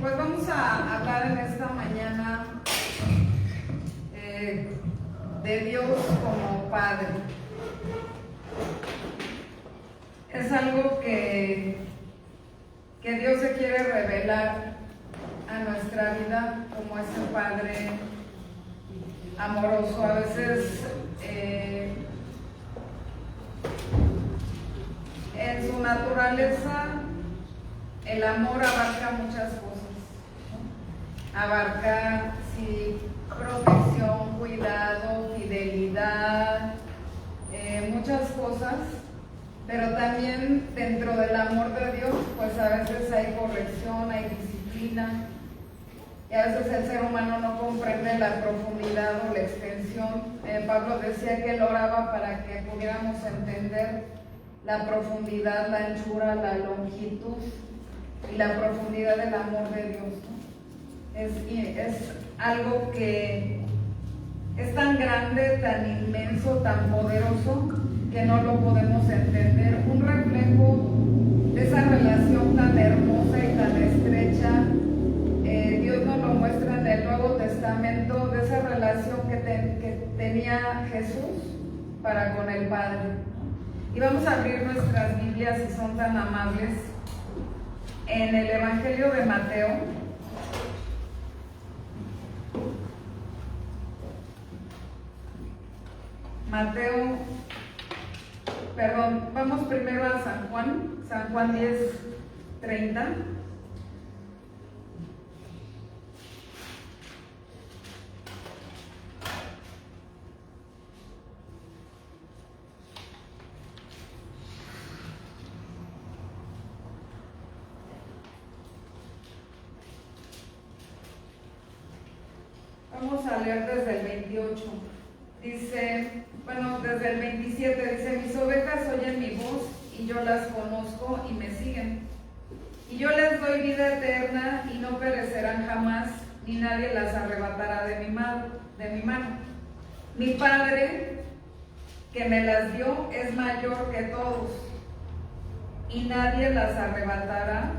Pues vamos a hablar en esta mañana de Dios como Padre. Es algo que Dios se quiere revelar a nuestra vida como ese Padre amoroso. A veces en su naturaleza el amor abarca muchas cosas, ¿no? Abarca protección, cuidado, fidelidad, muchas cosas, pero también dentro del amor de Dios pues a veces hay corrección, hay disciplina, y a veces el ser humano no comprende la profundidad o la extensión. Pablo decía que él oraba para que pudiéramos entender la profundidad, la anchura, la longitud y la profundidad del amor de Dios, ¿no? Es algo que es tan grande, tan inmenso, tan poderoso, que no lo podemos entender. Un reflejo de esa relación tan hermosa y tan estrecha, Dios nos lo muestra en el Nuevo Testamento, de esa relación que tenía Jesús para con el Padre. Y vamos a abrir nuestras Biblias, si son tan amables, en el Evangelio de Mateo. Vamos primero a San Juan 10:30. Vamos a leer desde el 28. Dice, desde el 27 dice: mis ovejas oyen mi voz y yo las conozco y me siguen. Y yo les doy vida eterna y no perecerán jamás, ni nadie las arrebatará de mi mano. Mi Padre que me las dio es mayor que todos, y nadie las arrebatará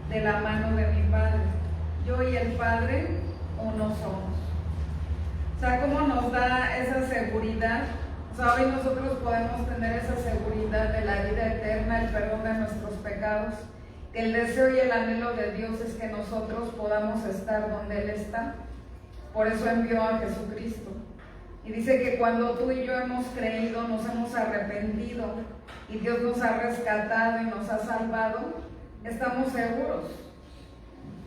de la mano de mi Padre. Yo y el Padre uno somos. O sea, ¿cómo nos da esa seguridad? O sea, hoy nosotros podemos tener esa seguridad de la vida eterna, el perdón de nuestros pecados, que el deseo y el anhelo de Dios es que nosotros podamos estar donde Él está. Por eso envió a Jesucristo. Y dice que cuando tú y yo hemos creído, nos hemos arrepentido y Dios nos ha rescatado y nos ha salvado, estamos seguros.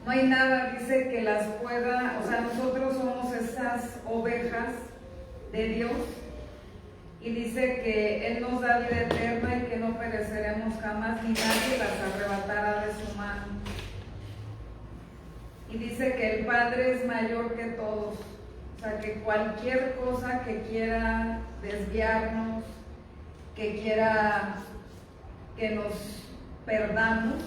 No hay nada, dice, que las pueda, o sea, nosotros somos estas ovejas de Dios, y dice que Él nos da vida eterna y que no pereceremos jamás, ni nadie las arrebatará de su mano. Y dice que el Padre es mayor que todos, o sea, que cualquier cosa que quiera desviarnos, que quiera que nos perdamos,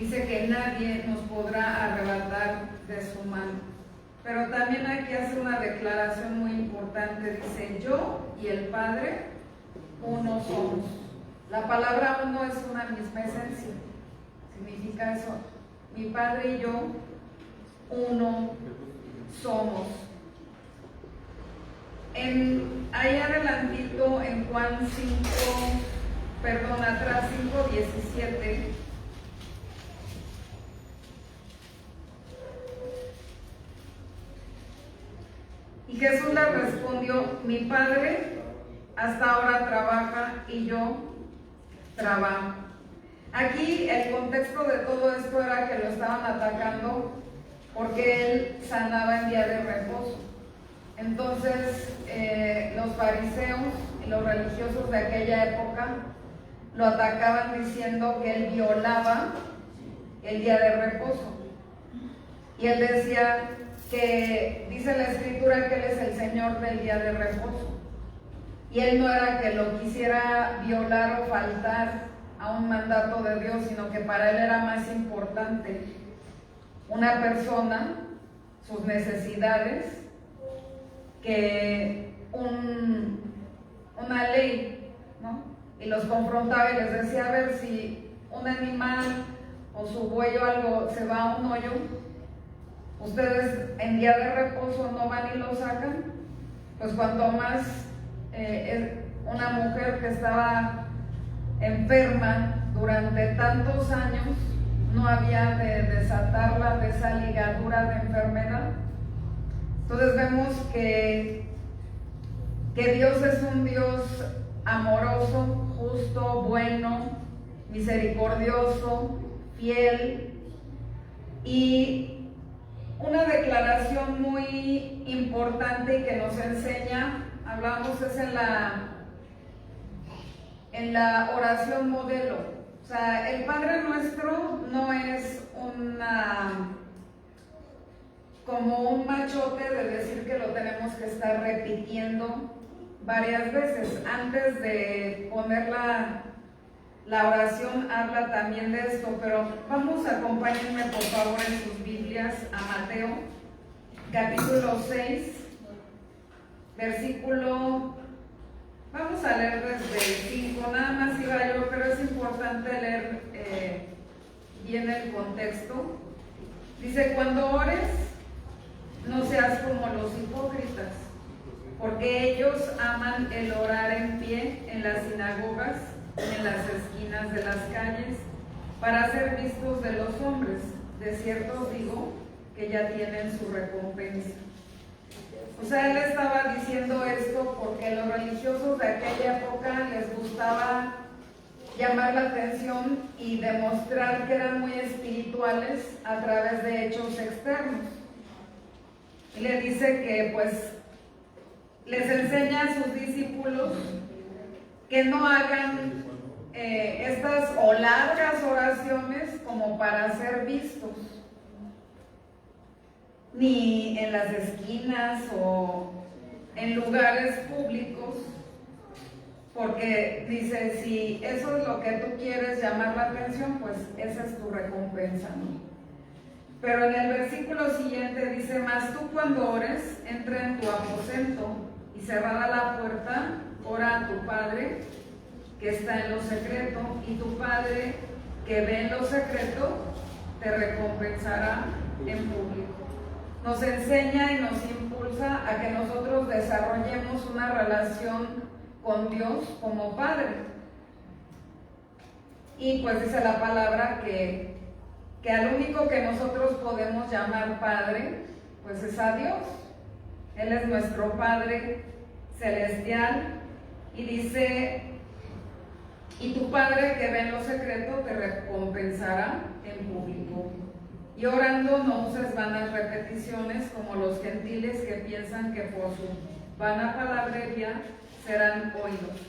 dice que nadie nos podrá arrebatar de su mano. Pero también aquí hace una declaración muy importante. Dice: yo y el Padre uno somos. La palabra uno es una misma esencia. Significa eso. Mi Padre y yo uno somos. Ahí adelantito en Juan 5:17. Y Jesús le respondió: mi Padre hasta ahora trabaja y yo trabajo. Aquí el contexto de todo esto era que lo estaban atacando porque Él sanaba en día de reposo. Entonces los fariseos y los religiosos de aquella época lo atacaban diciendo que Él violaba el día de reposo. Y Él decía que dice la Escritura que Él es el Señor del día de reposo, y Él no era que lo quisiera violar o faltar a un mandato de Dios, sino que para Él era más importante una persona, sus necesidades, que una ley, ¿no? Y los confrontaba y les decía: a ver, si un animal o o su buey o algo se va a un hoyo, ustedes en día de reposo no van y lo sacan. Pues cuanto más una mujer que estaba enferma durante tantos años, no había de desatarla de esa ligadura de enfermedad. Entonces vemos que Dios es un Dios amoroso, justo, bueno, misericordioso, fiel. Y una declaración muy importante y que nos enseña, hablamos, es en la oración modelo. O sea, el Padre Nuestro no es como un machote de decir que lo tenemos que estar repitiendo varias veces. Antes de poner la oración habla también de esto, pero vamos, acompáñenme por favor en sus Biblias a Mateo, capítulo 6, versículo, vamos a leer desde el 5, nada más iba yo, pero es importante leer bien el contexto. Dice: cuando ores, no seas como los hipócritas, porque ellos aman el orar en pie en las sinagogas, en las esquinas de las calles, para ser vistos de los hombres. De cierto os digo que ya tienen su recompensa. O sea, él estaba diciendo esto porque los religiosos de aquella época les gustaba llamar la atención y demostrar que eran muy espirituales a través de hechos externos. Y le dice que pues les enseña a sus discípulos que no hagan estas o largas oraciones como para ser vistos, ni en las esquinas o en lugares públicos, porque dice, si eso es lo que tú quieres, llamar la atención, pues esa es tu recompensa, ¿no? Pero en el versículo siguiente dice: mas tú cuando ores, entra en tu aposento y cerrada la puerta, ora a tu Padre que está en lo secreto, y tu Padre que ve en lo secreto te recompensará en público. Nos enseña y nos impulsa a que nosotros desarrollemos una relación con Dios como Padre. Y pues dice la palabra que al único que nosotros podemos llamar Padre, pues es a Dios. Él es nuestro Padre celestial, y dice: y tu Padre que ve en lo secreto te recompensará en público. Y orando no uses vanas repeticiones como los gentiles, que piensan que por su vana palabrería serán oídos.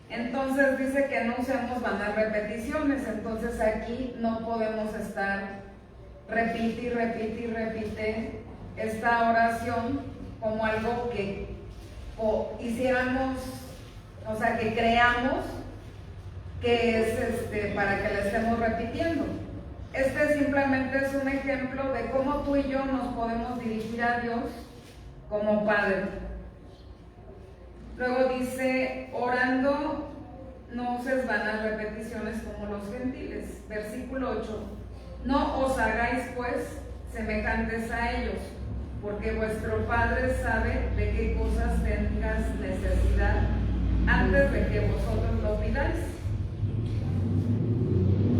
Entonces dice que no usemos vanas repeticiones. Entonces aquí no podemos estar repite y repite y repite esta oración como algo que hiciéramos, o sea, que creamos que es para que la estemos repitiendo. Simplemente es un ejemplo de cómo tú y yo nos podemos dirigir a Dios como Padre. Luego dice: orando no uses vanas repeticiones como los gentiles. Versículo 8: no os hagáis pues semejantes a ellos, porque vuestro Padre sabe de qué cosas tengas necesidad antes de que vosotros lo pidáis.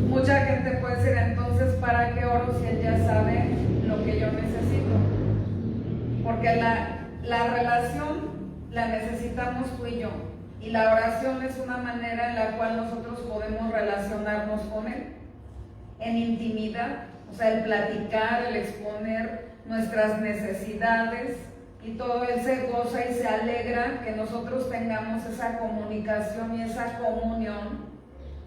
Mucha gente puede decir: entonces, ¿para qué oro si Él ya sabe lo que yo necesito? Porque la relación la necesitamos tú y yo, y la oración es una manera en la cual nosotros podemos relacionarnos con Él en intimidad. O sea, el platicar, el exponer nuestras necesidades, y todo Él se goza y se alegra que nosotros tengamos esa comunicación y esa comunión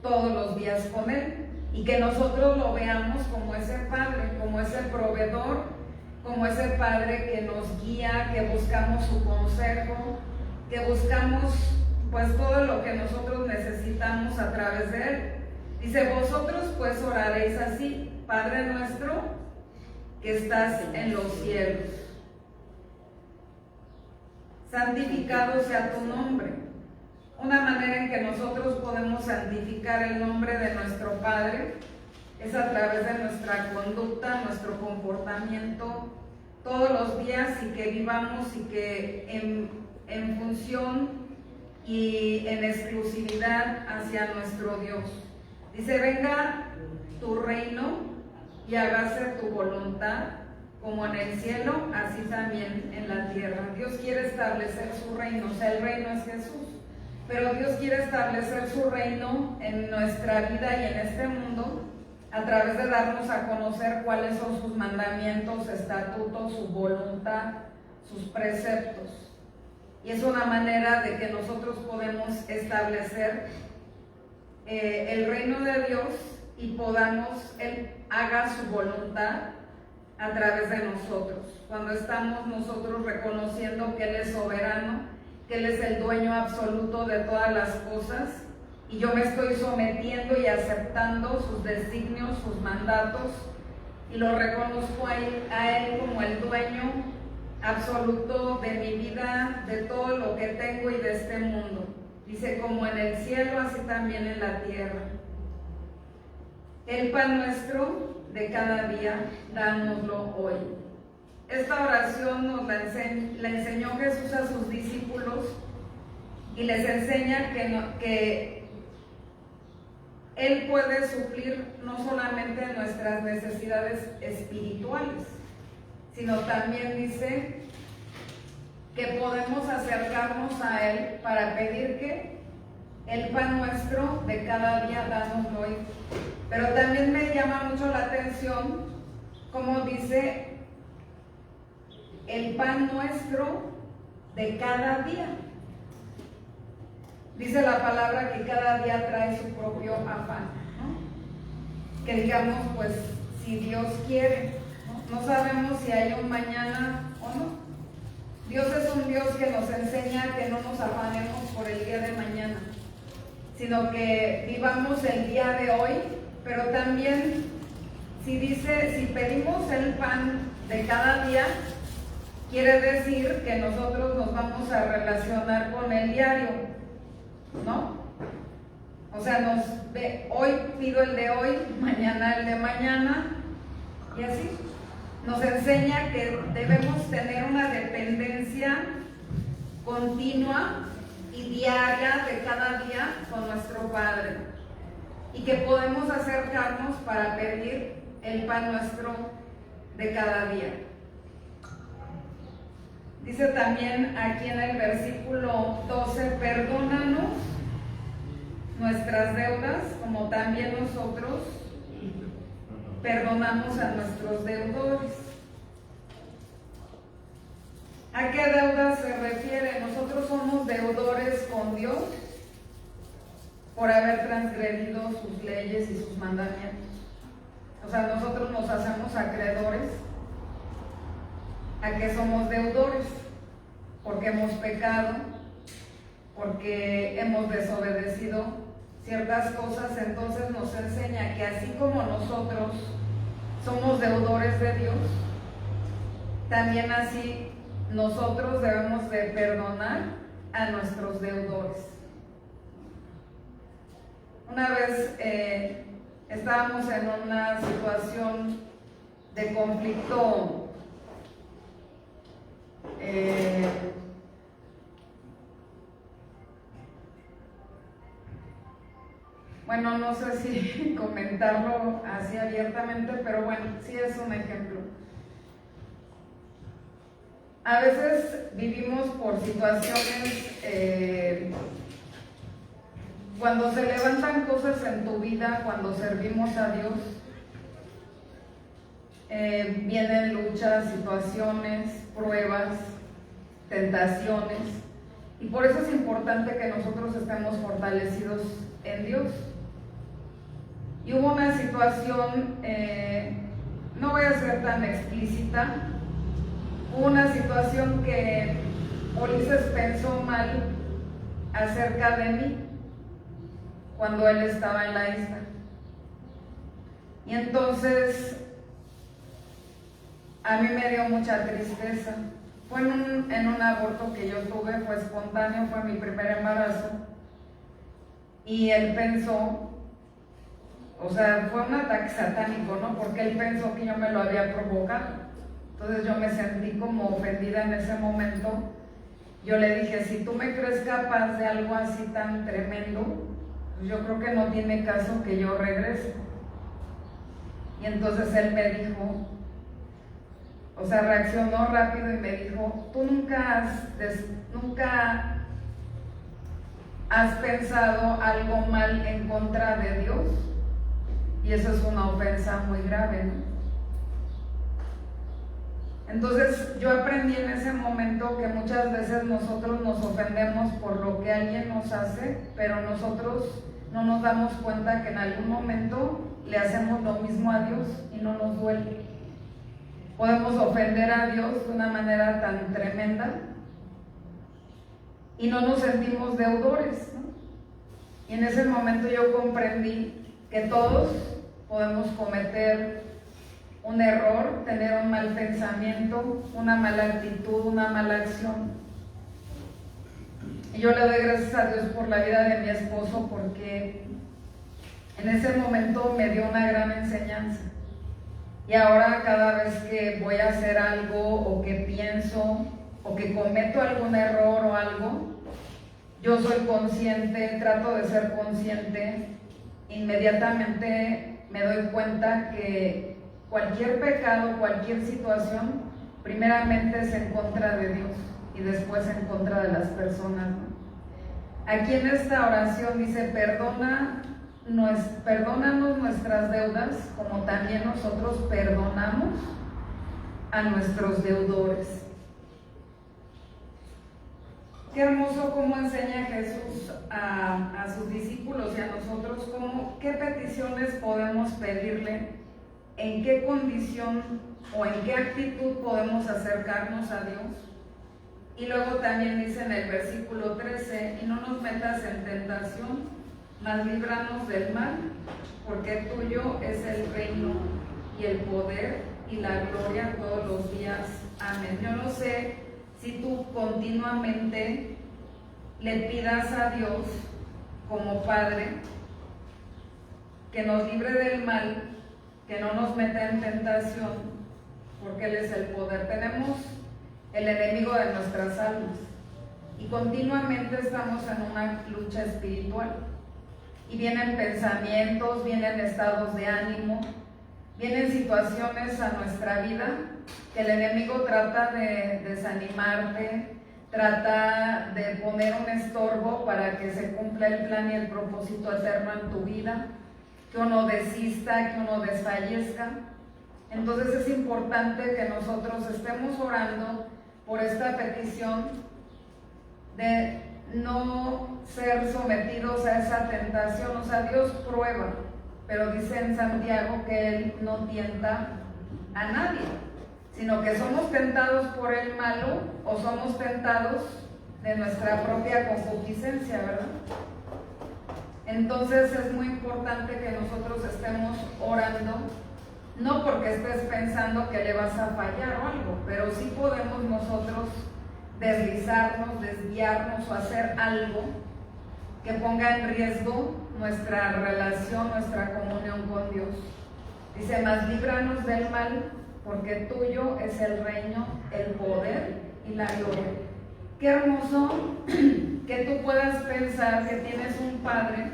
todos los días con Él, y que nosotros lo veamos como ese Padre, como ese proveedor, como ese Padre que nos guía, que buscamos su consejo, que buscamos pues todo lo que nosotros necesitamos a través de Él. Dice: vosotros pues oraréis así: Padre nuestro que estás en los cielos, santificado sea tu nombre. Una manera en que nosotros podemos santificar el nombre de nuestro Padre es a través de nuestra conducta, nuestro comportamiento, todos los días, y que vivamos y que en función y en exclusividad hacia nuestro Dios. Dice, venga tu reino y hágase tu voluntad, como en el cielo, así también en la tierra. Dios quiere establecer su reino, o sea, el reino es Jesús, pero Dios quiere establecer su reino en nuestra vida y en este mundo a través de darnos a conocer cuáles son sus mandamientos, estatutos, su voluntad, sus preceptos. Y es una manera de que nosotros podemos establecer el reino de Dios y podamos, Él haga su voluntad a través de nosotros. Cuando estamos nosotros reconociendo que Él es soberano, que Él es el dueño absoluto de todas las cosas, y yo me estoy sometiendo y aceptando sus designios, sus mandatos, y lo reconozco a Él como el dueño absoluto de mi vida, de todo lo que tengo y de este mundo. Dice, como en el cielo, así también en la tierra. El pan nuestro de cada día, dánoslo hoy. Esta oración nos la enseñó Jesús a sus discípulos, y les enseña que Él puede suplir no solamente nuestras necesidades espirituales, sino también dice que podemos acercarnos a Él para pedir que el pan nuestro de cada día dánoslo hoy. Pero también me llama mucho la atención como dice el pan nuestro de cada día. Dice la palabra que cada día trae su propio afán, ¿no? Que digamos, pues, si Dios quiere, ¿no? No sabemos si hay un mañana o no. Dios es un Dios que nos enseña que no nos afanemos por el día de mañana, sino que vivamos el día de hoy, pero también, si pedimos el pan de cada día, quiere decir que nosotros nos vamos a relacionar con el diario, ¿no? O sea, hoy pido el de hoy, mañana el de mañana, y así. Nos enseña que debemos tener una dependencia continua y diaria de cada día con nuestro Padre, y que podemos acercarnos para pedir el pan nuestro de cada día. Dice también aquí en el versículo 12, perdónanos nuestras deudas, como también nosotros perdonamos a nuestros deudores. ¿A qué deuda se refiere? Nosotros somos deudores con Dios por haber transgredido sus leyes y sus mandamientos. O sea, nosotros nos hacemos acreedores a que somos deudores, porque hemos pecado, porque hemos desobedecido ciertas cosas. Entonces nos enseña que así como nosotros somos deudores de Dios, también así nosotros debemos de perdonar a nuestros deudores. Una vez estábamos en una situación de conflicto bueno, no sé si comentarlo así abiertamente, pero bueno, sí es un ejemplo. A veces vivimos por situaciones, cuando se levantan cosas en tu vida, cuando servimos a Dios, vienen luchas, situaciones, pruebas, tentaciones, y por eso es importante que nosotros estemos fortalecidos en Dios. Y hubo una situación, no voy a ser tan explícita, hubo una situación que Ulises pensó mal acerca de mí cuando él estaba en la isla. Y entonces a mí me dio mucha tristeza. Fue en un aborto que yo tuve, fue espontáneo, fue mi primer embarazo. Y él pensó O sea, fue un ataque satánico, ¿no? Porque él pensó que yo me lo había provocado. Entonces yo me sentí como ofendida en ese momento. Yo le dije, si tú me crees capaz de algo así tan tremendo, pues yo creo que no tiene caso que yo regrese. Y entonces él me dijo, o sea, reaccionó rápido y me dijo, tú nunca has pensado algo mal en contra de Dios. Y eso es una ofensa muy grave, ¿no? Entonces yo aprendí en ese momento que muchas veces nosotros nos ofendemos por lo que alguien nos hace, pero nosotros no nos damos cuenta que en algún momento le hacemos lo mismo a Dios y no nos duele. Podemos ofender a Dios de una manera tan tremenda y no nos sentimos deudores, ¿no? Y en ese momento yo comprendí que todos podemos cometer un error, tener un mal pensamiento, una mala actitud, una mala acción. Y yo le doy gracias a Dios por la vida de mi esposo, porque en ese momento me dio una gran enseñanza. Y ahora cada vez que voy a hacer algo o que pienso o que cometo algún error o algo, yo soy consciente, trato de ser consciente, inmediatamente me doy cuenta que cualquier pecado, cualquier situación, primeramente es en contra de Dios y después en contra de las personas, ¿no? Aquí en esta oración dice, perdónanos nuestras deudas, como también nosotros perdonamos a nuestros deudores. Qué hermoso cómo enseña Jesús a sus discípulos y a nosotros, qué peticiones podemos pedirle, en qué condición o en qué actitud podemos acercarnos a Dios. Y luego también dice en el versículo 13, y no nos metas en tentación, mas líbranos del mal, porque tuyo es el reino y el poder y la gloria todos los días. Amén. Yo no sé si tú continuamente le pidas a Dios como Padre que nos libre del mal, que no nos meta en tentación, porque Él es el poder. Tenemos el enemigo de nuestras almas y continuamente estamos en una lucha espiritual y vienen pensamientos, vienen estados de ánimo, vienen situaciones a nuestra vida que el enemigo trata de desanimarte, trata de poner un estorbo para que se cumpla el plan y el propósito eterno en tu vida, que uno desista, que uno desfallezca. Entonces es importante que nosotros estemos orando por esta petición de no ser sometidos a esa tentación. O sea, Dios prueba, pero dice en Santiago que Él no tienta a nadie, sino que somos tentados por el malo o somos tentados de nuestra propia concupiscencia, ¿verdad? Entonces es muy importante que nosotros estemos orando, no porque estés pensando que le vas a fallar o algo, pero sí podemos nosotros deslizarnos, desviarnos o hacer algo que ponga en riesgo nuestra relación, nuestra comunión con Dios. Dice, mas líbranos del mal, porque tuyo es el reino, el poder y la gloria. Qué hermoso que tú puedas pensar que tienes un Padre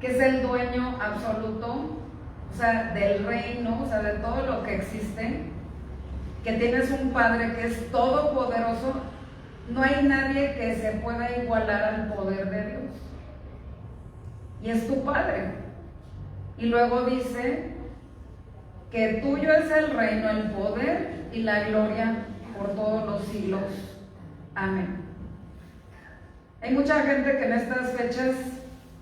que es el dueño absoluto, o sea, del reino, o sea, de todo lo que existe, que tienes un Padre que es todopoderoso. No hay nadie que se pueda igualar al poder de Dios. Y es tu Padre. Y luego dice que tuyo es el reino, el poder y la gloria por todos los siglos. Amén. Hay mucha gente que en estas fechas,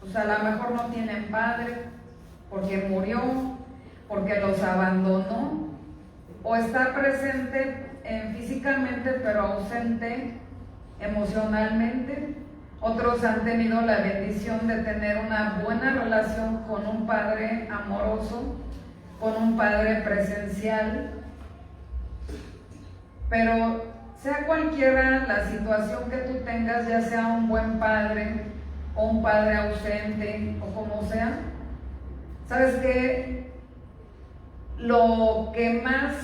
pues a lo mejor no tienen padre, porque murió, porque los abandonó, o está presente físicamente pero ausente emocionalmente. Otros han tenido la bendición de tener una buena relación con un padre amoroso, con un padre presencial, pero sea cualquiera la situación que tú tengas, ya sea un buen padre, o un padre ausente, o como sea. ¿Sabes qué? Lo que más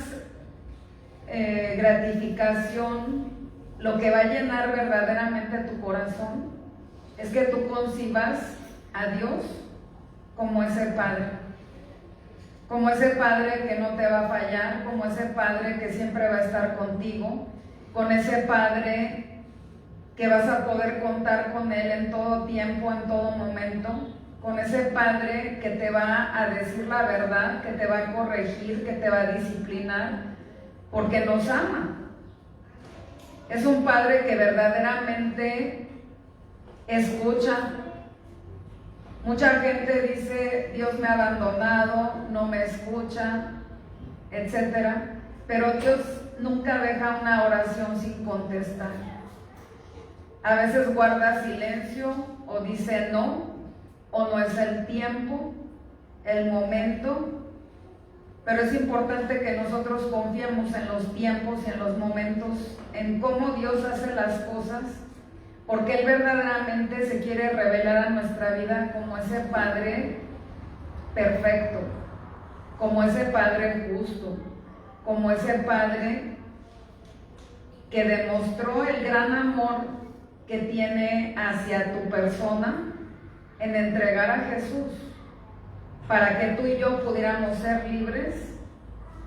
gratificación, lo que va a llenar verdaderamente tu corazón, es que tú concibas a Dios como ese Padre que no te va a fallar, como ese Padre que siempre va a estar contigo, con ese Padre que vas a poder contar con Él en todo tiempo, en todo momento, con ese Padre que te va a decir la verdad, que te va a corregir, que te va a disciplinar, porque nos ama. Es un Padre que verdaderamente escucha. Mucha gente dice, Dios me ha abandonado, no me escucha, etc. Pero Dios nunca deja una oración sin contestar. A veces guarda silencio o dice no, o no es el tiempo, el momento. Pero es importante que nosotros confiemos en los tiempos y en los momentos, en cómo Dios hace las cosas, porque Él verdaderamente se quiere revelar a nuestra vida como ese Padre perfecto, como ese Padre justo, como ese Padre que demostró el gran amor que tiene hacia tu persona en entregar a Jesús, para que tú y yo pudiéramos ser libres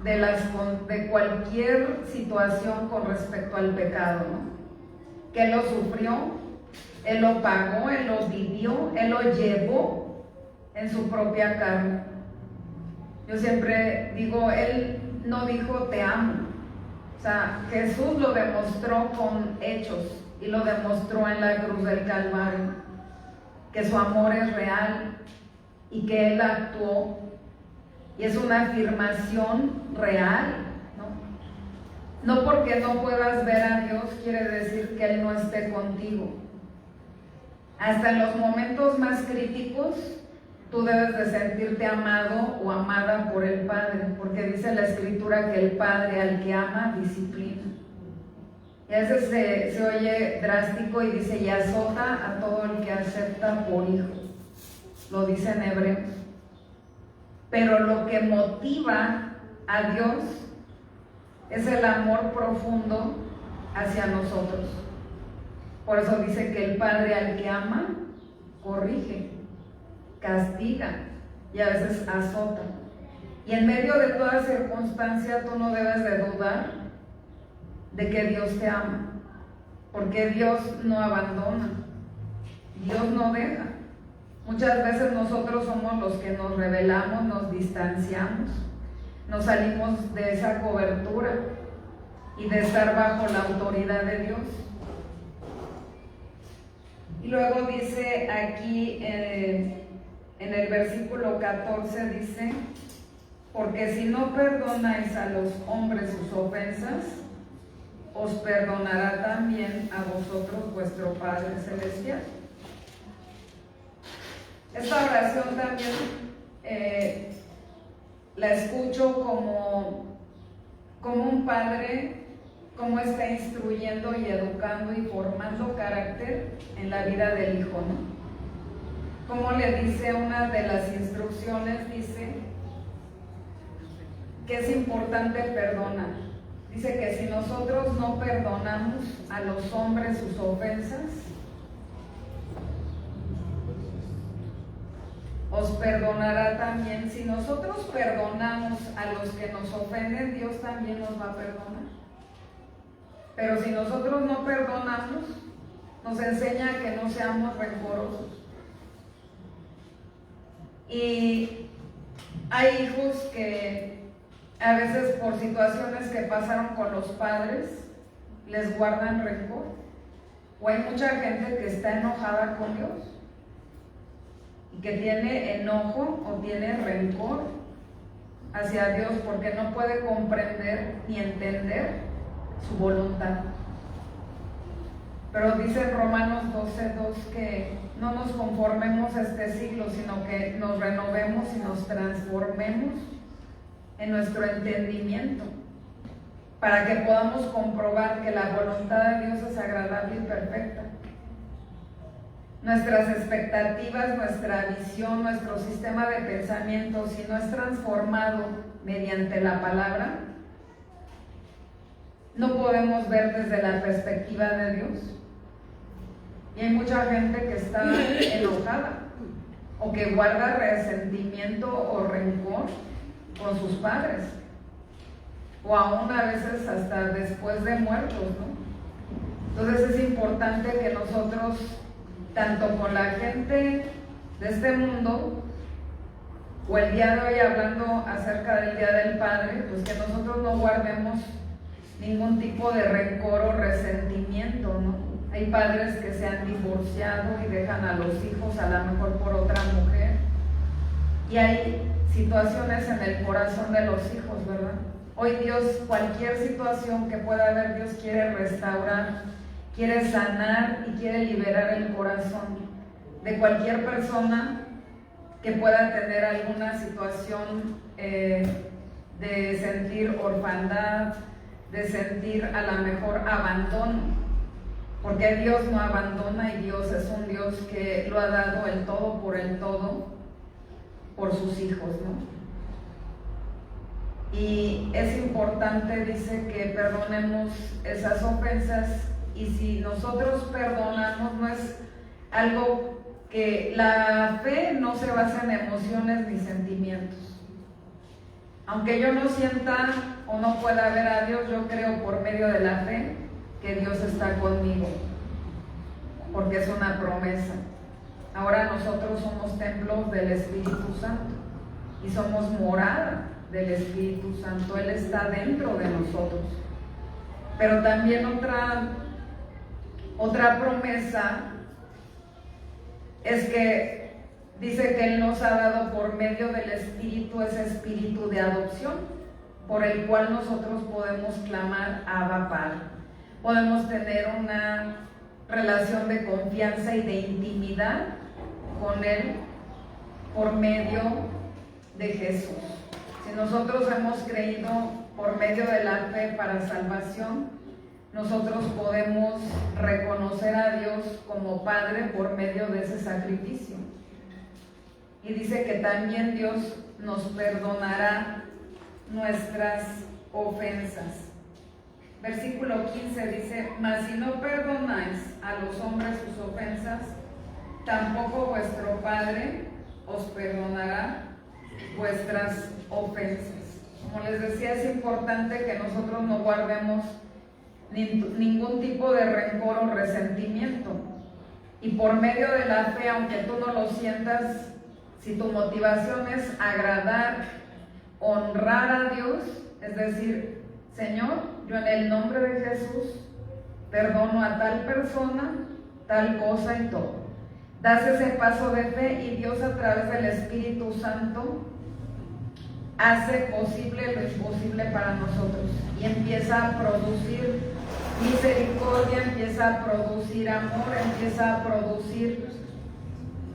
de cualquier situación con respecto al pecado, ¿no? Que Él lo sufrió, Él lo pagó, Él lo vivió, Él lo llevó en su propia carne. Yo siempre digo, Él no dijo te amo. O sea, Jesús lo demostró con hechos y lo demostró en la cruz del Calvario, que su amor es real y que Él actuó, y es una afirmación real, ¿no? No porque no puedas ver a Dios quiere decir que Él no esté contigo. Hasta en los momentos más críticos tú debes de sentirte amado o amada por el Padre, porque dice la Escritura que el Padre al que ama disciplina. Y a veces se oye drástico y dice, y azota a todo el que acepta por hijo. Lo dice en Hebreos. Pero lo que motiva a Dios es el amor profundo hacia nosotros. Por eso dice que el Padre al que ama, corrige, castiga y a veces azota. Y en medio de toda circunstancia tú no debes de dudar de que Dios te ama, porque Dios no abandona, Dios no deja. Muchas veces nosotros somos los que nos rebelamos, nos distanciamos, nos salimos de esa cobertura y de estar bajo la autoridad de Dios. Y luego dice aquí en el versículo 14, dice, porque si no perdonáis a los hombres sus ofensas, os perdonará también a vosotros vuestro Padre Celestial. Esta oración también la escucho como un padre, cómo está instruyendo y educando y formando carácter en la vida del hijo, ¿no? Como le dice una de las instrucciones, dice que es importante perdonar. Dice que si nosotros no perdonamos a los hombres sus ofensas, os perdonará también. Si nosotros perdonamos a los que nos ofenden, Dios también nos va a perdonar. Pero si nosotros no perdonamos, nos enseña que no seamos rencorosos. Y hay hijos que a veces por situaciones que pasaron con los padres les guardan rencor. O hay mucha gente que está enojada con Dios y que tiene enojo o tiene rencor hacia Dios porque no puede comprender ni entender su voluntad. Pero dice en Romanos 12:2 que no nos conformemos a este siglo, sino que nos renovemos y nos transformemos en nuestro entendimiento, para que podamos comprobar que la voluntad de Dios es agradable y perfecta. nuestras expectativas, nuestra visión, nuestro sistema de pensamiento, si no es transformado mediante la palabra, no podemos ver desde la perspectiva de Dios. Y hay mucha gente que está enojada o que guarda resentimiento o rencor con sus padres, o aún a veces hasta después de muertos, ¿no? Entonces es importante que nosotros, tanto con la gente de este mundo, o el día de hoy hablando acerca del Día del Padre, pues que nosotros no guardemos ningún tipo de rencor o resentimiento, ¿no? Hay padres que se han divorciado y dejan a los hijos a lo mejor por otra mujer, y hay situaciones en el corazón de los hijos, ¿verdad? Hoy Dios, cualquier situación que pueda haber, Dios quiere restaurar, quiere sanar y quiere liberar el corazón de cualquier persona que pueda tener alguna situación de sentir orfandad, de sentir a lo mejor abandono, porque Dios no abandona, y Dios es un Dios que lo ha dado el todo por sus hijos, ¿no? Y es importante, dice, que perdonemos esas ofensas, y si nosotros perdonamos, no es algo que la fe no se basa en emociones ni sentimientos. Aunque yo no sienta o no pueda ver a Dios, yo creo por medio de la fe que Dios está conmigo, porque es una promesa. Ahora nosotros somos templos del Espíritu Santo y somos morada del Espíritu Santo. Él está dentro de nosotros. Pero también otra promesa es que dice que Él nos ha dado por medio del Espíritu ese espíritu de adopción, por el cual nosotros podemos clamar Abba Padre. Podemos tener una relación de confianza y de intimidad con Él por medio de Jesús. Si nosotros hemos creído por medio de la fe para salvación, nosotros podemos reconocer a Dios como Padre por medio de ese sacrificio. Y dice que también Dios nos perdonará nuestras ofensas. Versículo 15 dice: mas si no perdonáis a los hombres sus ofensas, tampoco vuestro Padre os perdonará vuestras ofensas. Como les decía, es importante que nosotros no guardemos ningún tipo de rencor o resentimiento, y por medio de la fe, aunque tú no lo sientas, si tu motivación es agradar, honrar a Dios, es decir, Señor, yo en el nombre de Jesús perdono a tal persona, tal cosa y todo. Das ese paso de fe, y Dios a través del Espíritu Santo hace posible lo imposible para nosotros, y empieza a producir misericordia, empieza a producir amor,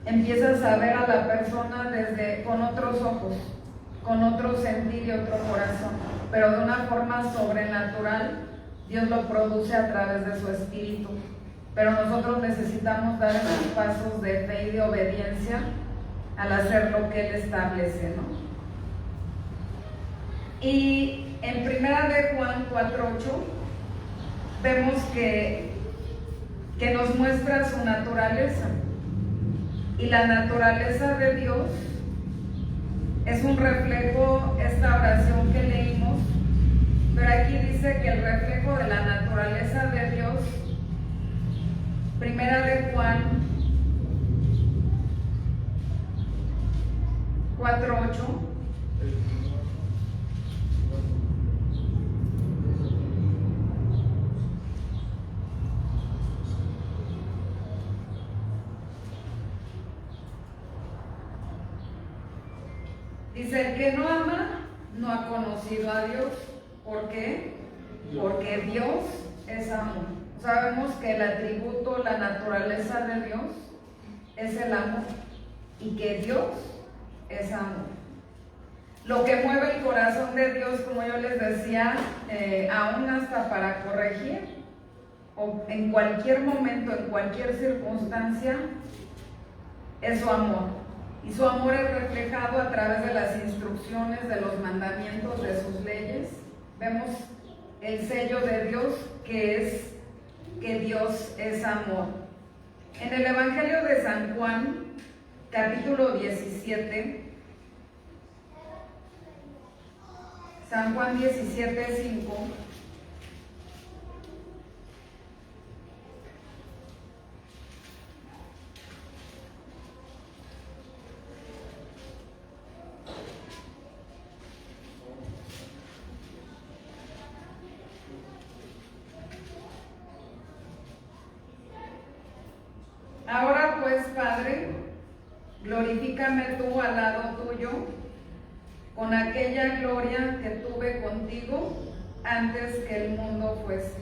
empiezas a ver a la persona con otros ojos, con otro sentir y otro corazón, pero de una forma sobrenatural. Dios lo produce a través de su Espíritu, pero nosotros necesitamos dar esos pasos de fe y de obediencia al hacer lo que Él establece, ¿no? Y en 1 de Juan 4:8 vemos que nos muestra su naturaleza, y la naturaleza de Dios es un reflejo, esta oración que leímos, pero aquí dice que el reflejo de la naturaleza de Dios, 1 de Juan 4:8, dice: el que no ama no ha conocido a Dios. ¿Por qué? Porque Dios es amor. Sabemos que el atributo, la naturaleza de Dios es el amor, y que Dios es amor. Lo que mueve el corazón de Dios, como yo les decía, aún hasta para corregir, o en cualquier momento, en cualquier circunstancia, es su amor. Y su amor es reflejado a través de las instrucciones, de los mandamientos, de sus leyes. Vemos el sello de Dios, que es que Dios es amor. En el Evangelio de San Juan, capítulo 17, San Juan 17:5. Ahora pues, Padre, glorifícame tú al lado tuyo, con aquella gloria que tuve contigo antes que el mundo fuese.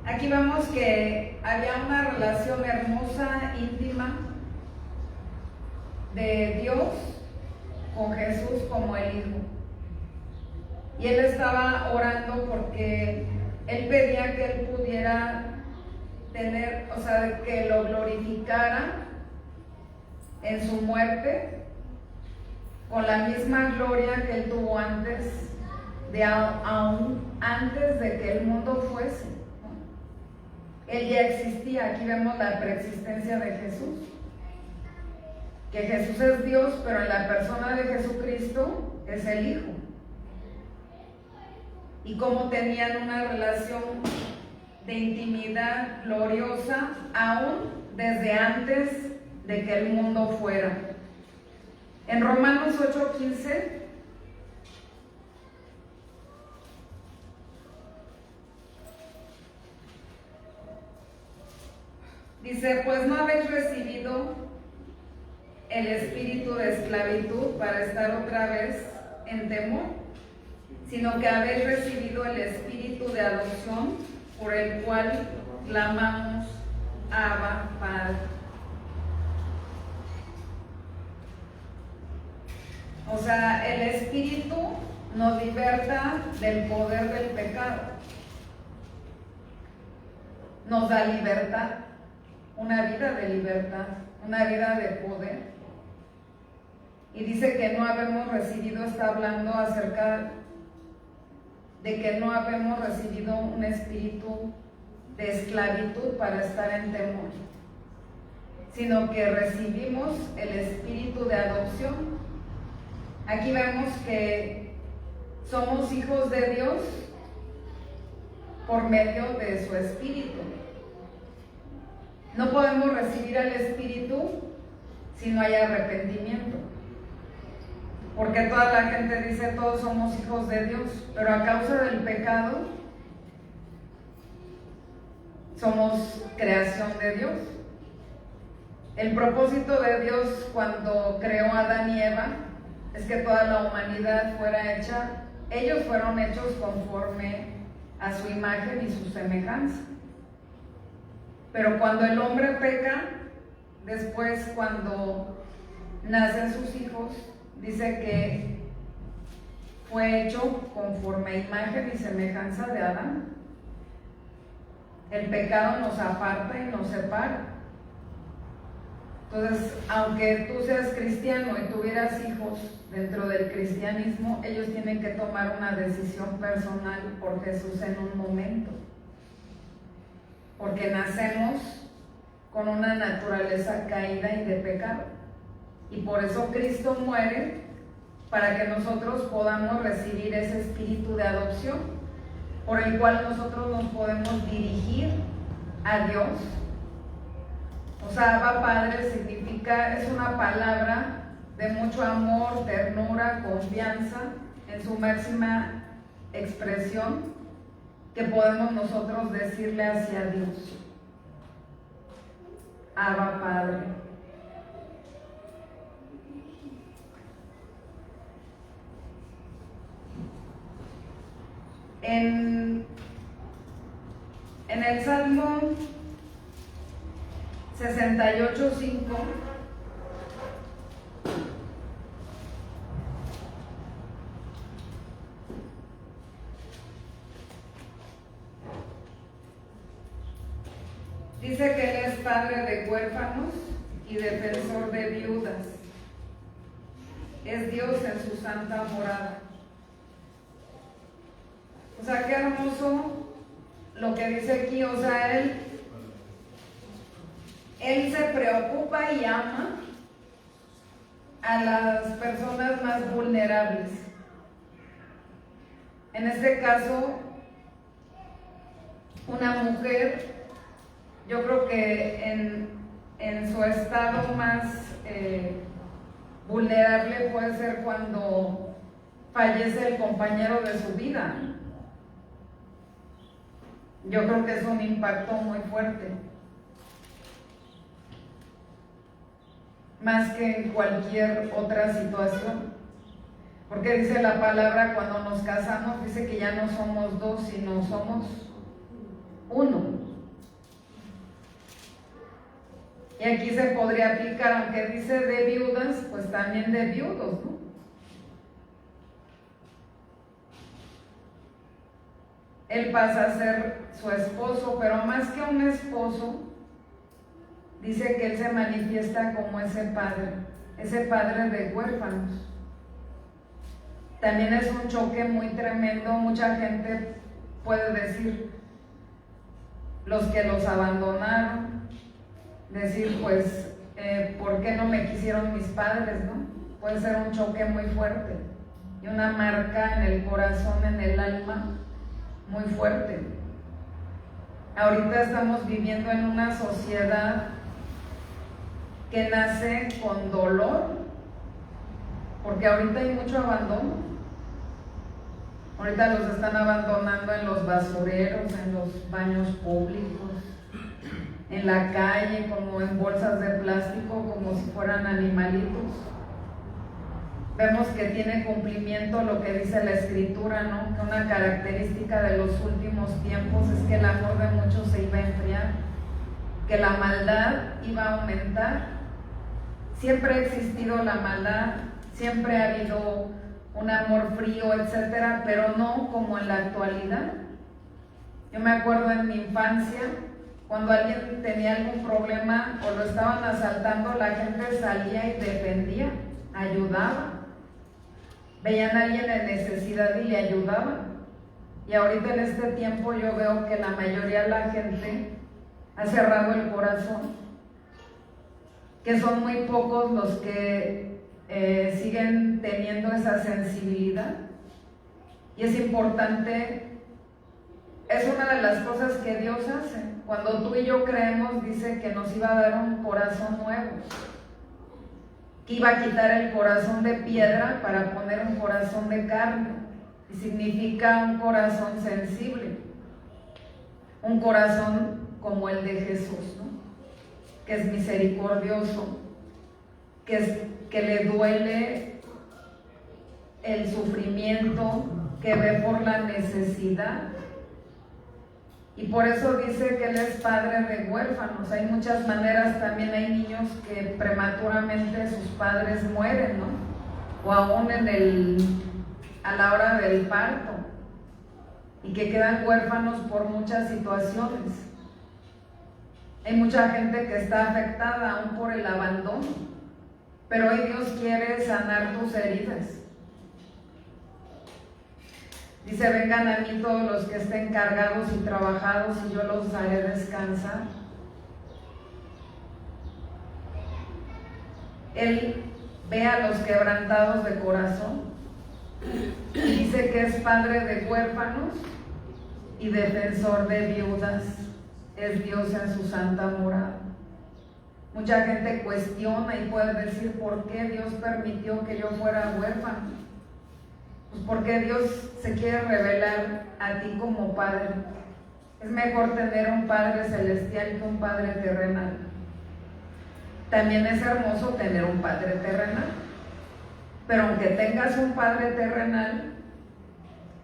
Aquí vemos que había una relación hermosa, íntima, de Dios con Jesús como el Hijo. Y él estaba orando porque él pedía que él pudiera tener, o sea, que lo glorificara en su muerte con la misma gloria que él tuvo antes, aún antes de que el mundo fuese. Él ya existía. Aquí vemos la preexistencia de Jesús, que Jesús es Dios, pero en la persona de Jesucristo es el Hijo. Y cómo tenían una relación de intimidad gloriosa aún desde antes de que el mundo fuera. En Romanos 8:15 dice: pues no habéis recibido el espíritu de esclavitud para estar otra vez en temor, sino que habéis recibido el espíritu de adopción, por el cual clamamos: Abba, Padre. O sea, el espíritu nos liberta del poder del pecado, nos da libertad, una vida de libertad, una vida de poder. Y dice que no habemos recibido, está hablando acerca de que no habemos recibido un espíritu de esclavitud para estar en temor, sino que recibimos el espíritu de adopción. Aquí vemos que somos hijos de Dios por medio de su espíritu. No podemos recibir al espíritu si no hay arrepentimiento, porque toda la gente dice todos somos hijos de Dios, pero a causa del pecado somos creación de Dios. El propósito de Dios cuando creó a Adán y Eva es que toda la humanidad fuera hecha, ellos fueron hechos conforme a su imagen y su semejanza. Pero cuando el hombre peca, después cuando nacen sus hijos, dice que fue hecho conforme a imagen y semejanza de Adán. El pecado nos aparta y nos separa. Entonces, aunque tú seas cristiano y tuvieras hijos dentro del cristianismo, ellos tienen que tomar una decisión personal por Jesús en un momento. Porque nacemos con una naturaleza caída y de pecado. Y por eso Cristo muere, para que nosotros podamos recibir ese espíritu de adopción, por el cual nosotros nos podemos dirigir a Dios. O sea, Abba Padre significa, es una palabra de mucho amor, ternura, confianza, en su máxima expresión, que podemos nosotros decirle hacia Dios: Abba Padre. En el Salmo 68:5 Dice que Él es padre de huérfanos y defensor de viudas. Es Dios en su santa morada. O sea, qué hermoso lo que dice aquí. O sea, Él se preocupa y ama a las personas más vulnerables. En este caso, una mujer, yo creo que en su estado más vulnerable puede ser cuando fallece el compañero de su vida. Yo creo que es un impacto muy fuerte, más que en cualquier otra situación. Porque dice la palabra, cuando nos casamos, dice que ya no somos dos, sino somos uno. Y aquí se podría aplicar, aunque dice de viudas, pues también de viudos, ¿no? Él pasa a ser su esposo, pero más que un esposo, dice que Él se manifiesta como ese padre de huérfanos. También es un choque muy tremendo. Mucha gente puede decir, los que los abandonaron, decir, pues, ¿por qué no me quisieron mis padres, no? Puede ser un choque muy fuerte y una marca en el corazón, en el alma, muy fuerte. Ahorita estamos viviendo en una sociedad que nace con dolor, porque ahorita hay mucho abandono. Ahorita los están abandonando en los basureros, en los baños públicos, en la calle, como en bolsas de plástico, como si fueran animalitos. Vemos que tiene cumplimiento lo que dice la Escritura, ¿no? Que una característica de los últimos tiempos es que el amor de muchos se iba a enfriar, que la maldad iba a aumentar. Siempre ha existido la maldad, siempre ha habido un amor frío, etcétera, pero no como en la actualidad. Yo me acuerdo en mi infancia, cuando alguien tenía algún problema o lo estaban asaltando, la gente salía y defendía, ayudaba. Veían a alguien en necesidad y le ayudaban. Y ahorita en este tiempo yo veo que la mayoría de la gente ha cerrado el corazón, que son muy pocos los que siguen teniendo esa sensibilidad. Y es importante, es una de las cosas que Dios hace. Cuando tú y yo creemos, dice que nos iba a dar un corazón nuevo, que iba a quitar el corazón de piedra para poner un corazón de carne, y significa un corazón sensible, un corazón como el de Jesús, ¿no? Que es misericordioso, que le duele el sufrimiento, que ve por la necesidad. Y por eso dice que Él es padre de huérfanos. Hay muchas maneras, también hay niños que prematuramente sus padres mueren, ¿no? O aún a la hora del parto, y que quedan huérfanos por muchas situaciones. Hay mucha gente que está afectada aún por el abandono, pero hoy Dios quiere sanar tus heridas. Dice, vengan a mí todos los que estén cargados y trabajados y yo los haré descansar. Él ve a los quebrantados de corazón y dice que es padre de huérfanos y defensor de viudas. Es Dios en su santa morada. Mucha gente cuestiona y puede decir, ¿por qué Dios permitió que yo fuera huérfano? Pues porque Dios se quiere revelar a ti como Padre. Es mejor tener un Padre celestial que un Padre terrenal. También es hermoso tener un Padre terrenal, pero aunque tengas un Padre terrenal,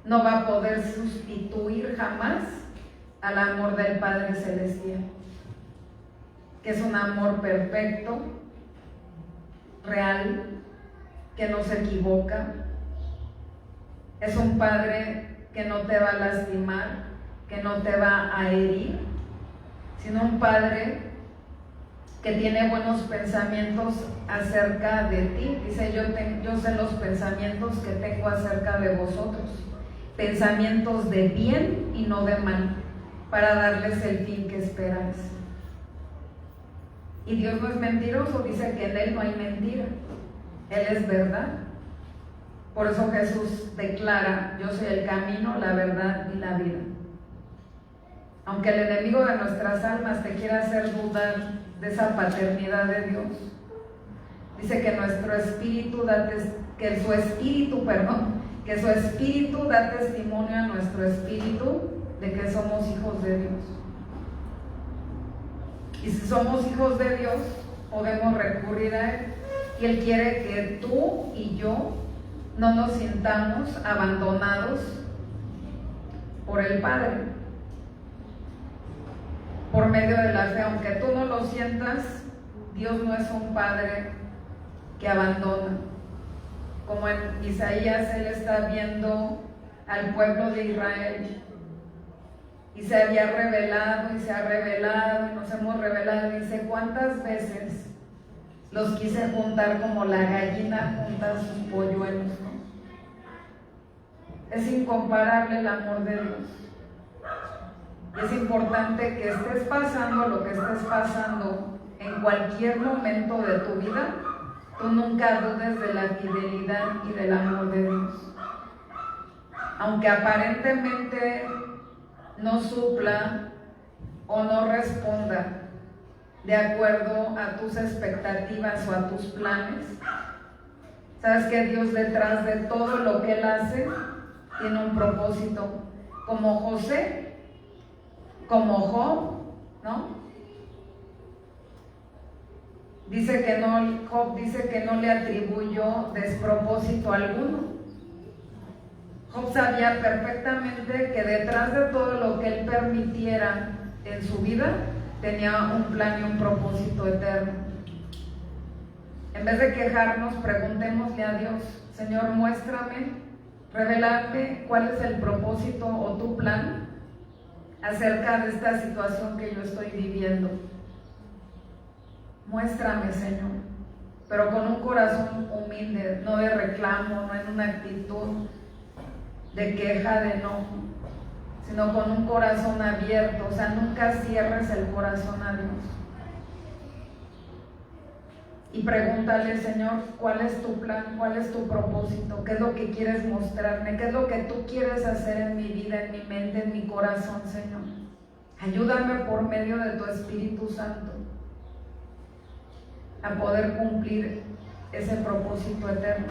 no va a poder sustituir jamás al amor del Padre celestial, que es un amor perfecto, real, que no se equivoca. Es un Padre que no te va a lastimar, que no te va a herir, sino un Padre que tiene buenos pensamientos acerca de ti. Dice, yo sé los pensamientos que tengo acerca de vosotros, pensamientos de bien y no de mal, para darles el fin que esperáis. Y Dios no es mentiroso, dice que en Él no hay mentira, Él es verdad. Por eso Jesús declara, yo soy el camino, la verdad y la vida. Aunque el enemigo de nuestras almas te quiera hacer dudar de esa paternidad de Dios, dice que nuestro espíritu que su espíritu da testimonio a nuestro espíritu de que somos hijos de Dios. Y si somos hijos de Dios, podemos recurrir a Él. Y Él quiere que tú y yo no nos sintamos abandonados por el Padre, por medio de la fe. Aunque tú no lo sientas, Dios no es un Padre que abandona. Como en Isaías, Él está viendo al pueblo de Israel y se había revelado y se ha revelado y nos hemos revelado. Dice, ¿cuántas veces los quise juntar como la gallina junta sus polluelos, ¿no? Es incomparable el amor de Dios. Es importante que estés pasando lo que estés pasando en cualquier momento de tu vida, tú nunca dudes de la fidelidad y del amor de Dios. Aunque aparentemente no supla o no responda de acuerdo a tus expectativas o a tus planes, sabes que Dios, detrás de todo lo que Él hace, tiene un propósito. Como José, como Job, ¿no? Job dice que no le atribuyó despropósito alguno. Job sabía perfectamente que detrás de todo lo que él permitiera en su vida, tenía un plan y un propósito eterno. En vez de quejarnos, preguntémosle a Dios, Señor, muéstrame, revelame cuál es el propósito o tu plan acerca de esta situación que yo estoy viviendo. Muéstrame, Señor, pero con un corazón humilde, no de reclamo, no en una actitud de queja, de enojo, sino con un corazón abierto. O sea, nunca cierres el corazón a Dios. Y pregúntale, Señor, ¿cuál es tu plan? ¿Cuál es tu propósito? ¿Qué es lo que quieres mostrarme? ¿Qué es lo que tú quieres hacer en mi vida, en mi mente, en mi corazón, Señor? Ayúdame por medio de tu Espíritu Santo a poder cumplir ese propósito eterno.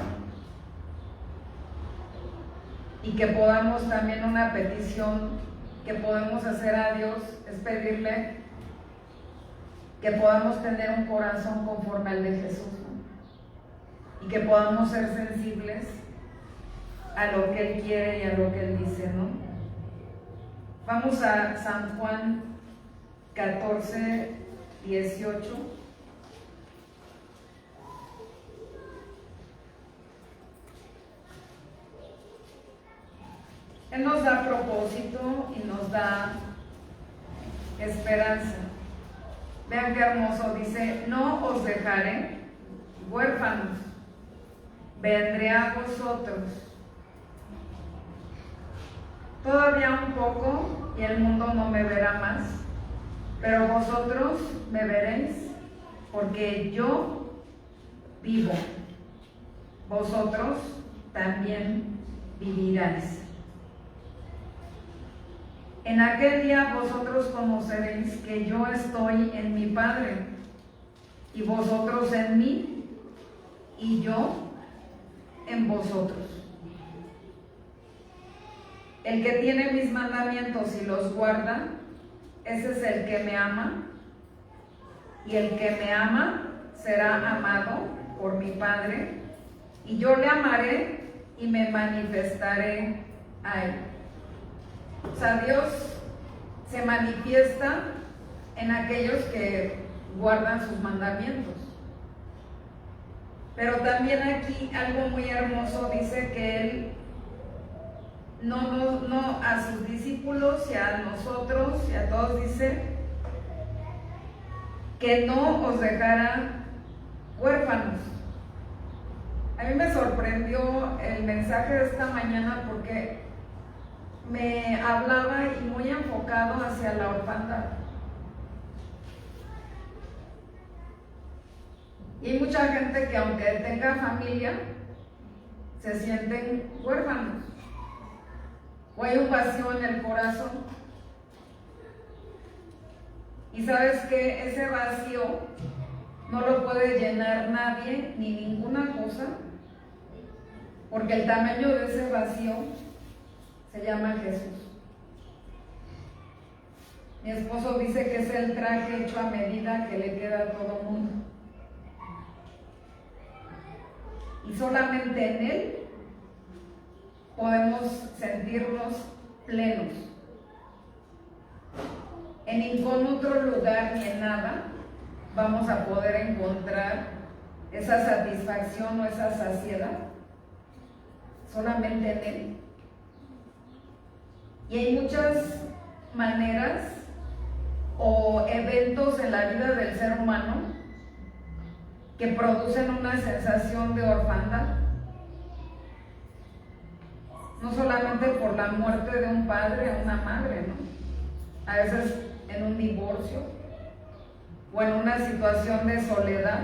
Y que podamos también, una petición que podemos hacer a Dios es pedirle que podamos tener un corazón conforme al de Jesús, ¿no? Y que podamos ser sensibles a lo que Él quiere y a lo que Él dice, ¿no? Vamos a San Juan 14, 18. Él nos da propósito y nos da esperanza. Vean qué hermoso, dice, no os dejaré huérfanos, vendré a vosotros. Todavía un poco y el mundo no me verá más, pero vosotros me veréis, porque yo vivo, vosotros también viviráis. En aquel día vosotros conoceréis que yo estoy en mi Padre, y vosotros en mí, y yo en vosotros. El que tiene mis mandamientos y los guarda, ese es el que me ama, y el que me ama será amado por mi Padre, y yo le amaré y me manifestaré a él. O sea, Dios se manifiesta en aquellos que guardan sus mandamientos. Pero también aquí algo muy hermoso, dice que Él no a sus discípulos y a nosotros y a todos dice que no os dejara huérfanos. A mí me sorprendió el mensaje de esta mañana porque me hablaba y muy enfocado hacia la orfandad. Y hay mucha gente que aunque tenga familia, se sienten huérfanos. O hay un vacío en el corazón. Y sabes que ese vacío no lo puede llenar nadie ni ninguna cosa, porque el tamaño de ese vacío se llama Jesús. Mi esposo dice que es el traje hecho a medida que le queda a todo mundo. Y solamente en Él podemos sentirnos plenos. En ningún otro lugar ni en nada vamos a poder encontrar esa satisfacción o esa saciedad. Solamente en Él. Y hay muchas maneras o eventos en la vida del ser humano que producen una sensación de orfandad. No solamente por la muerte de un padre o una madre, ¿no? A veces en un divorcio o en una situación de soledad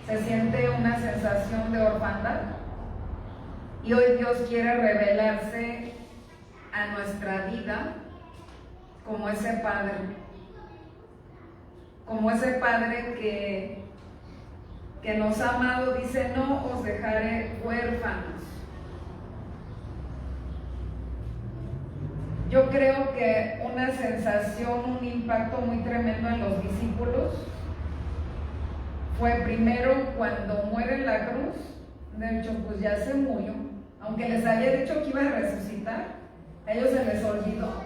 se siente una sensación de orfandad. Y hoy Dios quiere revelarse a nuestra vida como ese Padre que nos ha amado. Dice: no os dejaré huérfanos. Yo creo que una sensación, un impacto muy tremendo en los discípulos fue primero cuando muere en la cruz. De hecho, pues ya se murió, aunque les había dicho que iba a resucitar, a ellos se les olvidó.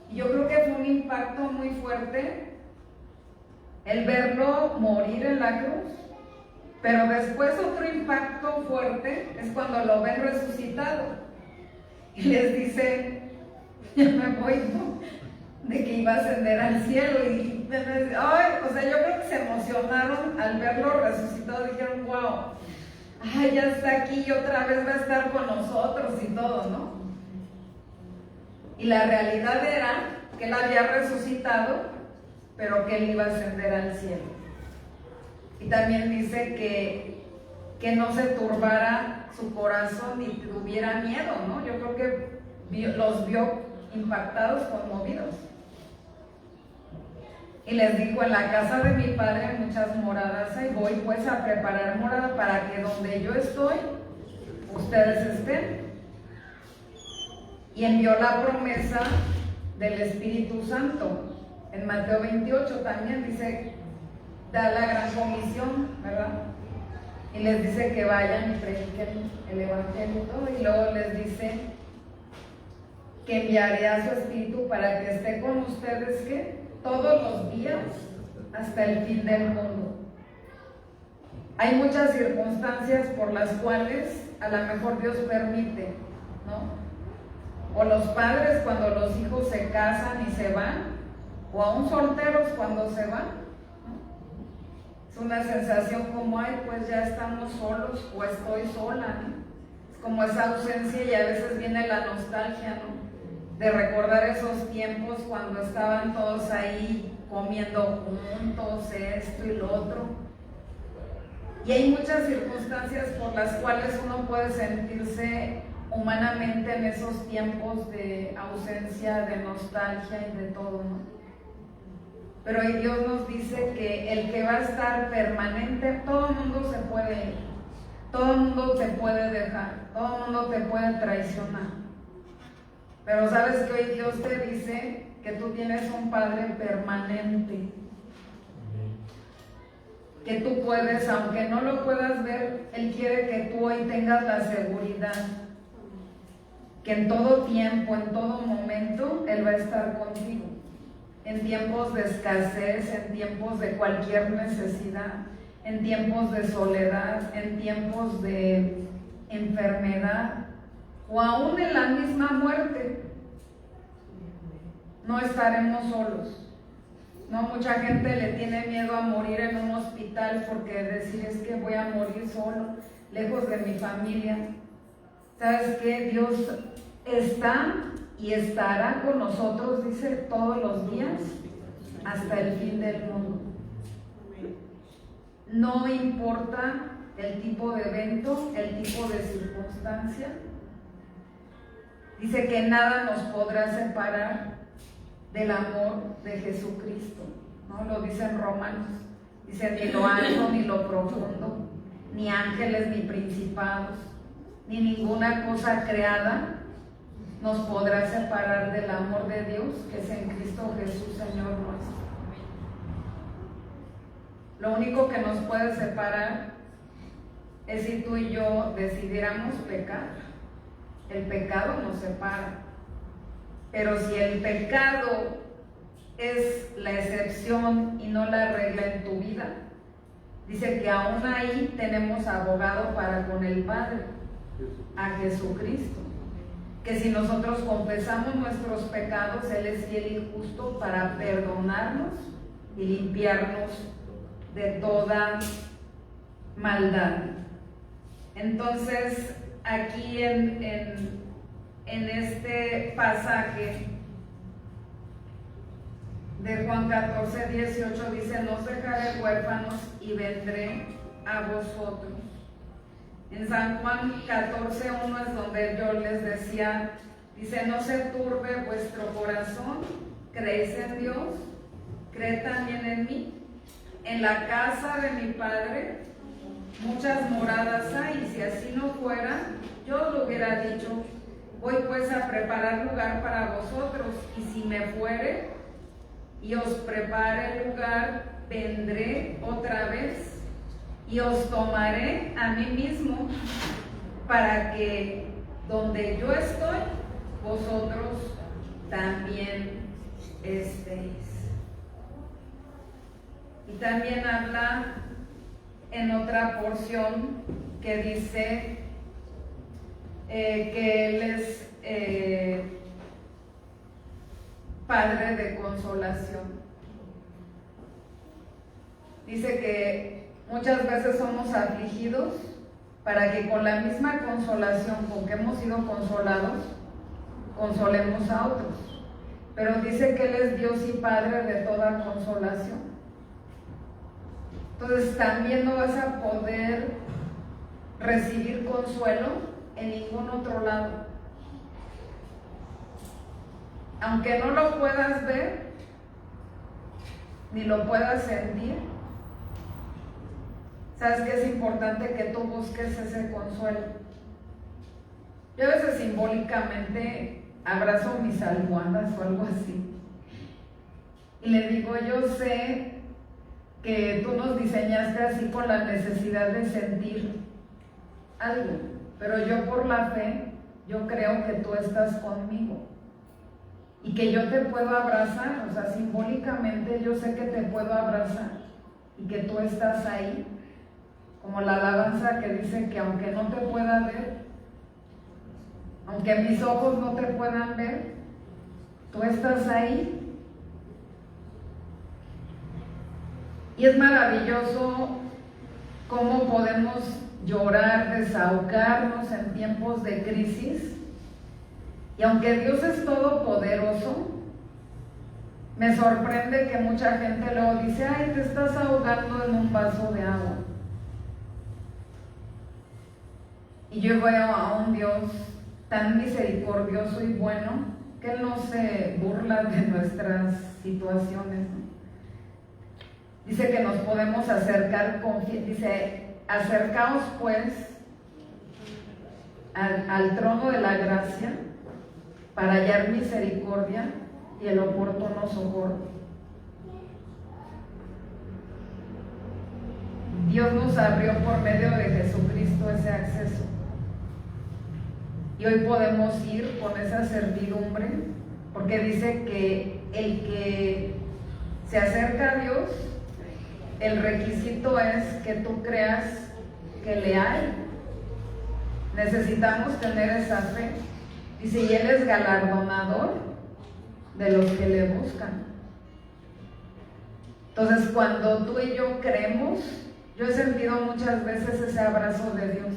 Y yo creo que fue un impacto muy fuerte el verlo morir en la cruz, pero después otro impacto fuerte es cuando lo ven resucitado y les dice: ya me voy, ¿no? De que iba a ascender al cielo. Y ay, o sea, yo creo que se emocionaron al verlo resucitado, dijeron: wow, ay, ya está aquí y otra vez va a estar con nosotros y todo, ¿no? Y la realidad era que él había resucitado, pero que él iba a ascender al cielo. Y también dice que no se turbara su corazón ni tuviera miedo, ¿no? Yo creo que los vio impactados, conmovidos. Y les dijo: en la casa de mi padre hay muchas moradas, y voy pues a preparar morada para que donde yo estoy, ustedes estén. Y envió la promesa del Espíritu Santo. En Mateo 28 también dice, da la gran comisión, ¿verdad? Y les dice que vayan y prediquen el Evangelio y todo. Y luego les dice que enviaré a su Espíritu para que esté con ustedes, ¿qué? Todos los días hasta el fin del mundo. Hay muchas circunstancias por las cuales a lo mejor Dios permite, ¿no? O los padres cuando los hijos se casan y se van, o aún solteros cuando se van, ¿no? Es una sensación como: ay, pues ya estamos solos, o estoy sola, ¿no? Es como esa ausencia, y a veces viene la nostalgia, ¿no? De recordar esos tiempos cuando estaban todos ahí comiendo juntos, esto y lo otro. Y hay muchas circunstancias por las cuales uno puede sentirse humanamente en esos tiempos de ausencia, de nostalgia y de todo, ¿no? Pero hoy Dios nos dice que el que va a estar permanente, todo el mundo se puede ir, todo el mundo te puede dejar, todo el mundo te puede traicionar. Pero sabes que hoy Dios te dice que tú tienes un Padre permanente, que tú puedes, aunque no lo puedas ver, Él quiere que tú hoy tengas la seguridad que en todo tiempo, en todo momento, Él va a estar contigo. En tiempos de escasez, en tiempos de cualquier necesidad, en tiempos de soledad, en tiempos de enfermedad, o aún en la misma muerte, no estaremos solos. No, mucha gente le tiene miedo a morir en un hospital porque decir es que voy a morir solo, lejos de mi familia. ¿Sabes qué? Dios está y estará con nosotros, dice, todos los días hasta el fin del mundo. No importa el tipo de evento, el tipo de circunstancia. Dice que nada nos podrá separar del amor de Jesucristo, ¿no? Lo dice en Romanos. Dice, ni lo alto ni lo profundo, ni ángeles ni principados, ni ninguna cosa creada nos podrá separar del amor de Dios que es en Cristo Jesús, Señor nuestro. Lo único que nos puede separar es si tú y yo decidiéramos pecar. El pecado nos separa. Pero si el pecado es la excepción y no la regla en tu vida, dice que aún ahí tenemos abogado para con el Padre, a Jesucristo. Que si nosotros confesamos nuestros pecados, Él es fiel y justo para perdonarnos y limpiarnos de toda maldad. Entonces, aquí en este pasaje de Juan 14, 18 dice, no os dejaré huérfanos y vendré a vosotros. En San Juan 14, 1 es donde yo les decía, dice, no se turbe vuestro corazón, creéis en Dios, creed también en mí. En la casa de mi Padre muchas moradas hay, y si así no fuera, yo os lo hubiera dicho. Voy pues a preparar lugar para vosotros, y si me fuere y os prepare lugar, vendré otra vez y os tomaré a mí mismo, para que donde yo estoy, vosotros también estéis. Y también habla en otra porción que dice que Él es Padre de consolación. Dice que muchas veces somos afligidos para que con la misma consolación con que hemos sido consolados, consolemos a otros. Pero dice que Él es Dios y Padre de toda consolación. Entonces también no vas a poder recibir consuelo en ningún otro lado. Aunque no lo puedas ver, ni lo puedas sentir, sabes que es importante que tú busques ese consuelo. Yo a veces simbólicamente abrazo mis almohadas o algo así. Y le digo, yo sé que tú nos diseñaste así con la necesidad de sentir algo, pero yo por la fe, yo creo que tú estás conmigo y que yo te puedo abrazar, o sea, simbólicamente yo sé que te puedo abrazar y que tú estás ahí, como la alabanza que dice que aunque no te pueda ver, aunque mis ojos no te puedan ver, tú estás ahí. Y es maravilloso cómo podemos llorar, desahogarnos en tiempos de crisis. Y aunque Dios es todopoderoso, me sorprende que mucha gente luego dice, ay, te estás ahogando en un vaso de agua. Y yo veo a un Dios tan misericordioso y bueno, que Él no se burla de nuestras situaciones, ¿no? Dice que nos podemos acercar, dice, acercaos pues al trono de la gracia para hallar misericordia y el oportuno socorro. Dios nos abrió por medio de Jesucristo ese acceso. Y hoy podemos ir con esa certidumbre, porque dice que el que se acerca a Dios, el requisito es que tú creas que le hay. Necesitamos tener esa fe. Dice, y Él es galardonador de los que le buscan. Entonces, cuando tú y yo creemos, yo he sentido muchas veces ese abrazo de Dios,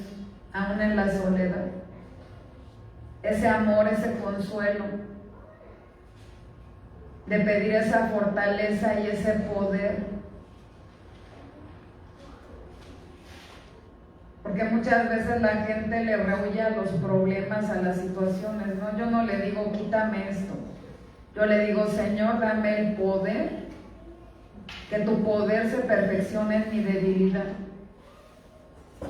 aún en la soledad, ese amor, ese consuelo, de pedir esa fortaleza y ese poder. Porque muchas veces la gente le rehuye a los problemas, a las situaciones, ¿no? Yo no le digo, quítame esto. Yo le digo, Señor, dame el poder, que tu poder se perfeccione en mi debilidad.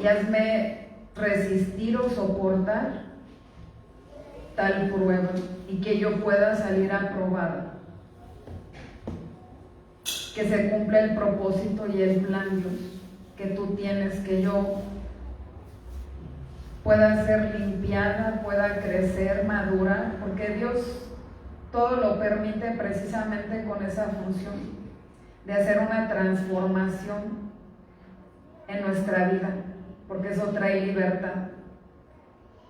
Y hazme resistir o soportar tal prueba y que yo pueda salir aprobada. Que se cumpla el propósito y el plan, Dios, que tú tienes, que yo pueda ser limpiada, pueda crecer, madurar, porque Dios todo lo permite precisamente con esa función de hacer una transformación en nuestra vida, porque eso trae libertad.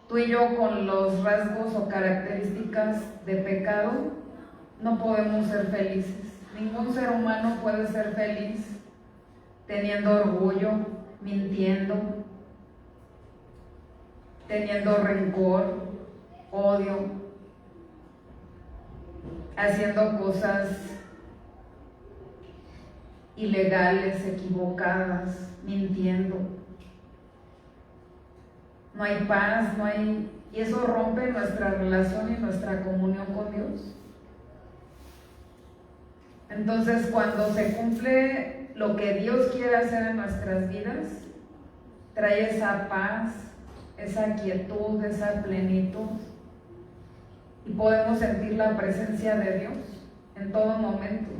Tú y yo, con los rasgos o características de pecado, no podemos ser felices. Ningún ser humano puede ser feliz teniendo orgullo, mintiendo, teniendo rencor, odio, haciendo cosas ilegales, equivocadas, mintiendo. No hay paz, y eso rompe nuestra relación y nuestra comunión con Dios. Entonces, cuando se cumple lo que Dios quiere hacer en nuestras vidas, trae esa paz, esa quietud, esa plenitud, y podemos sentir la presencia de Dios en todo momento.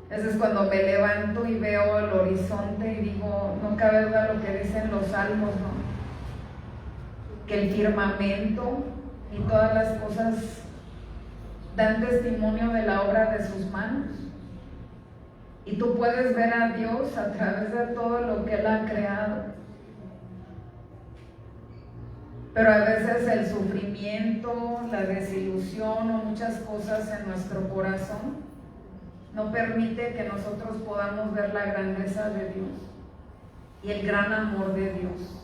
Ese es cuando me levanto y veo el horizonte y digo, no cabe duda lo que dicen los salmos, ¿no? Que el firmamento y todas las cosas dan testimonio de la obra de sus manos. Y tú puedes ver a Dios a través de todo lo que Él ha creado. Pero a veces el sufrimiento, la desilusión o muchas cosas en nuestro corazón no permite que nosotros podamos ver la grandeza de Dios y el gran amor de Dios.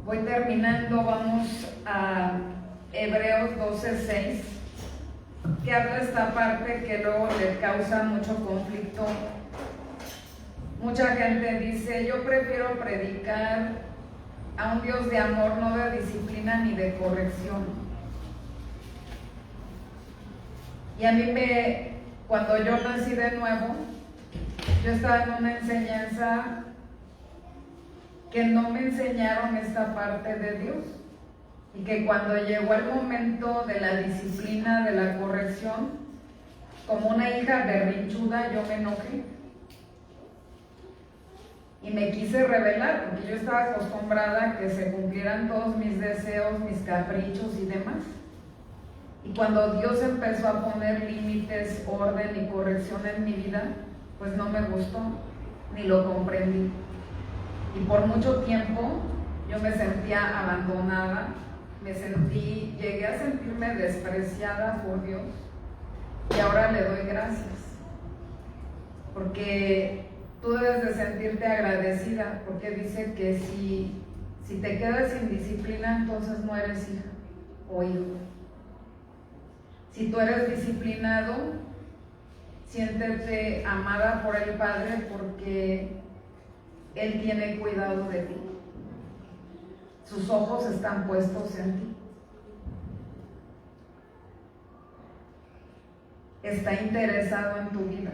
Voy terminando, vamos a Hebreos 12:6, que habla esta parte que luego le causa mucho conflicto. Mucha gente dice, yo prefiero predicar a un Dios de amor, no de disciplina ni de corrección. Y a mí cuando yo nací de nuevo, yo estaba en una enseñanza que no me enseñaron esta parte de Dios, y que cuando llegó el momento de la disciplina, de la corrección, como una hija berrinchuda, yo me enojé y me quise rebelar, porque yo estaba acostumbrada a que se cumplieran todos mis deseos, mis caprichos y demás. Y cuando Dios empezó a poner límites, orden y corrección en mi vida, pues no me gustó, ni lo comprendí. Y por mucho tiempo yo me sentía abandonada, llegué a sentirme despreciada por Dios, y ahora le doy gracias, porque tú debes de sentirte agradecida, porque dice que si te quedas sin disciplina, entonces no eres hija o hijo. Si tú eres disciplinado, siéntete amada por el Padre, porque Él tiene cuidado de ti. Sus ojos están puestos en ti. Está interesado en tu vida.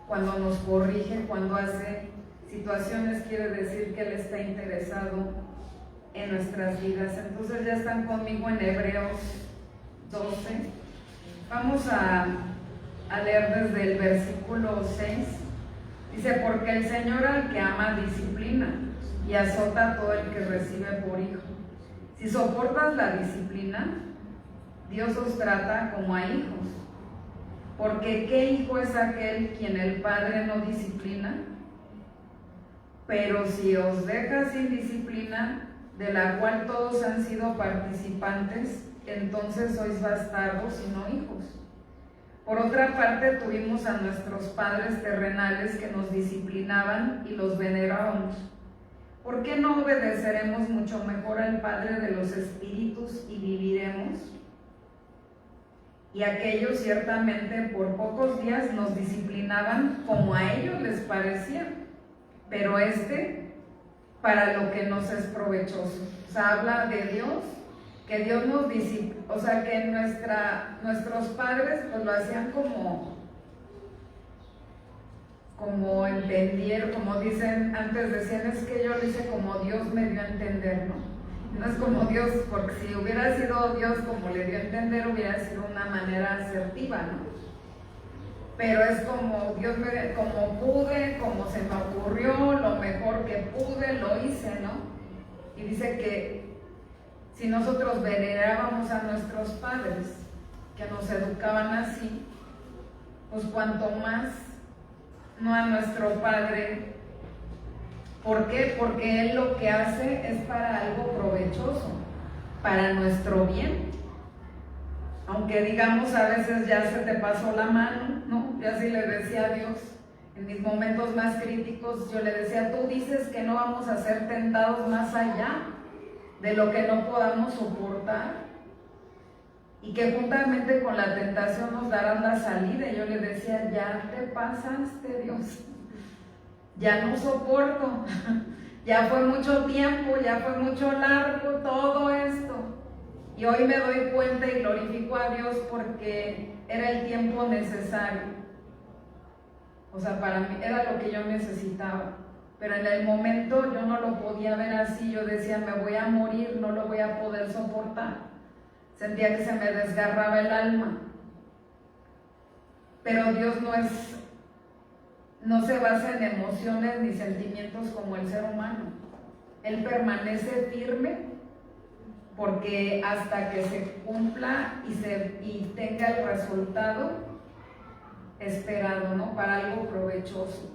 Cuando nos corrige, cuando hace situaciones, quiere decir que Él está interesado en nuestras vidas. Entonces ya están conmigo en Hebreos 12. Vamos a leer desde el versículo 6. Dice, porque el Señor al que ama disciplina y azota a todo el que recibe por hijo. Si soportas la disciplina, Dios os trata como a hijos. Porque ¿qué hijo es aquel quien el Padre no disciplina? Pero si os deja sin disciplina, de la cual todos han sido participantes, entonces sois bastardos y no hijos. Por otra parte, tuvimos a nuestros padres terrenales que nos disciplinaban y los venerábamos. ¿Por qué no obedeceremos mucho mejor al Padre de los Espíritus y viviremos? Y aquellos ciertamente por pocos días nos disciplinaban como a ellos les parecía, pero para lo que nos es provechoso. O sea, habla de Dios, que Dios nos disciplina, o sea, que nuestros padres pues lo hacían como entendieron, como dicen, antes decían, es que yo lo hice como Dios me dio a entender, ¿no? No es como Dios, porque si hubiera sido Dios como le dio a entender, hubiera sido una manera asertiva, ¿no? Pero es como Dios como pude, como se me ocurrió, lo mejor que pude, lo hice, ¿no? Y dice que si nosotros venerábamos a nuestros padres, que nos educaban así, pues cuanto más no a nuestro Padre. ¿Por qué? Porque Él lo que hace es para algo provechoso, para nuestro bien. Aunque digamos a veces ya se te pasó la mano, ¿no? Yo así le decía a Dios, en mis momentos más críticos, yo le decía, tú dices que no vamos a ser tentados más allá de lo que no podamos soportar, y que juntamente con la tentación nos darás la salida. Y yo le decía, ya te pasaste, Dios, ya no soporto, ya fue mucho tiempo, ya fue mucho largo todo esto. Y hoy me doy cuenta y glorifico a Dios porque era el tiempo necesario. O sea, para mí era lo que yo necesitaba. Pero en el momento yo no lo podía ver así, yo decía, me voy a morir, no lo voy a poder soportar. Sentía que se me desgarraba el alma. Pero Dios no se basa en emociones ni sentimientos como el ser humano. Él permanece firme porque hasta que se cumpla y tenga el resultado esperado, ¿no? Para algo provechoso.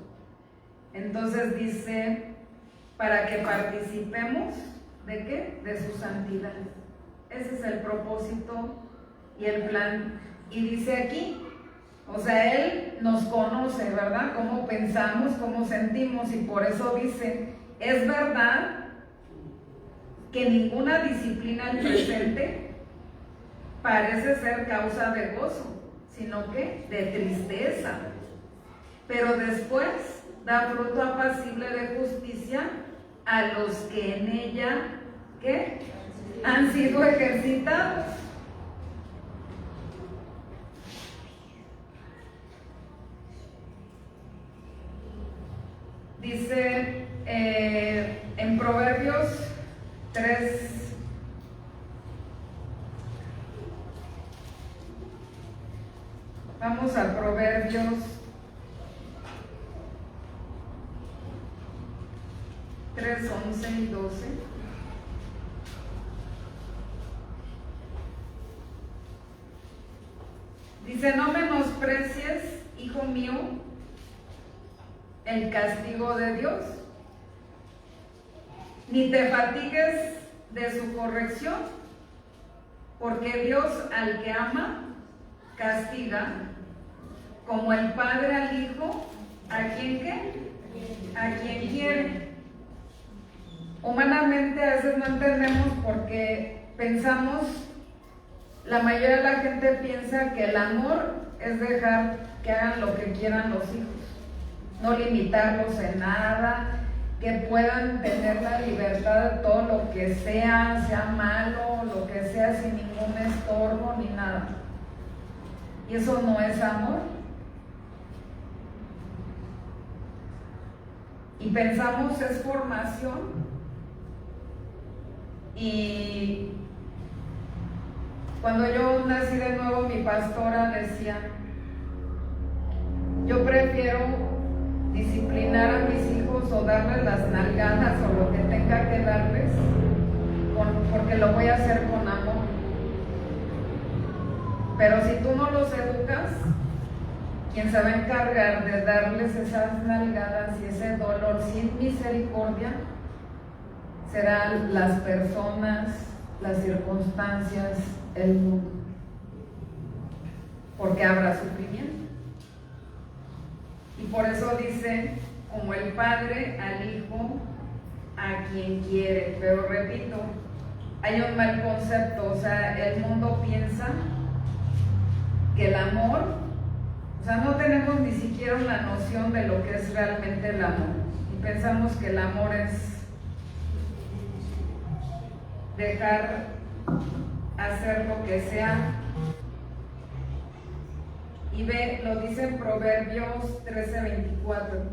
Entonces dice, para que participemos, ¿de qué? De su santidad. Ese es el propósito y el plan. Y dice aquí, o sea, Él nos conoce, ¿verdad? Cómo pensamos, cómo sentimos, y por eso dice, es verdad que ninguna disciplina al presente parece ser causa de gozo, sino que de tristeza. Pero después da fruto apacible de justicia a los que en ella, ¿qué? Han sido ejercitados. Dice en Proverbios 3, vamos a Proverbios 3, 11 y 12. Dice, no menosprecies, hijo mío, el castigo de Dios, ni te fatigues de su corrección, porque Dios al que ama, castiga, como el Padre al Hijo, ¿a quién qué? A quien quiere. Humanamente a veces no entendemos porque pensamos, la mayoría de la gente piensa que el amor es dejar que hagan lo que quieran los hijos, no limitarlos en nada, que puedan tener la libertad de todo lo que sea malo, lo que sea, sin ningún estorbo ni nada. Y eso no es amor. Y pensamos es formación. Y cuando yo nací de nuevo, mi pastora decía, yo prefiero disciplinar a mis hijos o darles las nalgadas o lo que tenga que darles, porque lo voy a hacer con amor. Pero si tú no los educas, quien se va a encargar de darles esas nalgadas y ese dolor sin misericordia serán las personas, las circunstancias, el mundo. porque habrá sufrimiento. Y por eso dice, como el Padre al Hijo, a quien quiere. Pero repito, hay un mal concepto, o sea, el mundo piensa que el amor, o sea, no tenemos ni siquiera una noción de lo que es realmente el amor. Y pensamos que el amor es dejar hacer lo que sea. Y ve, lo dice en Proverbios 13:24.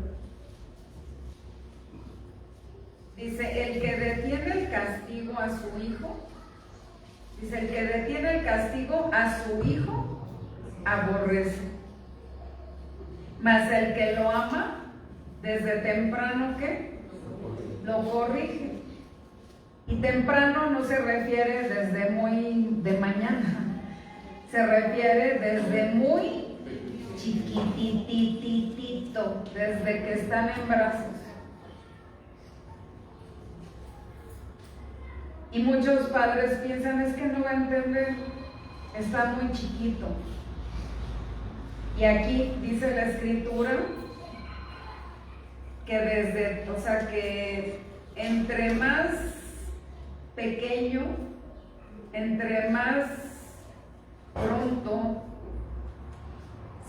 Dice, el que detiene el castigo a su hijo, dice, el que detiene el castigo a su hijo, aborrece. Mas el que lo ama, desde temprano, ¿qué? Lo corrige. Y temprano no se refiere desde muy de mañana, se refiere desde muy chiquitititito, desde que están en brazos. Y muchos padres piensan, es que no va a entender, está muy chiquito. Y aquí dice la escritura que desde, o sea, que entre más pequeño, entre más pronto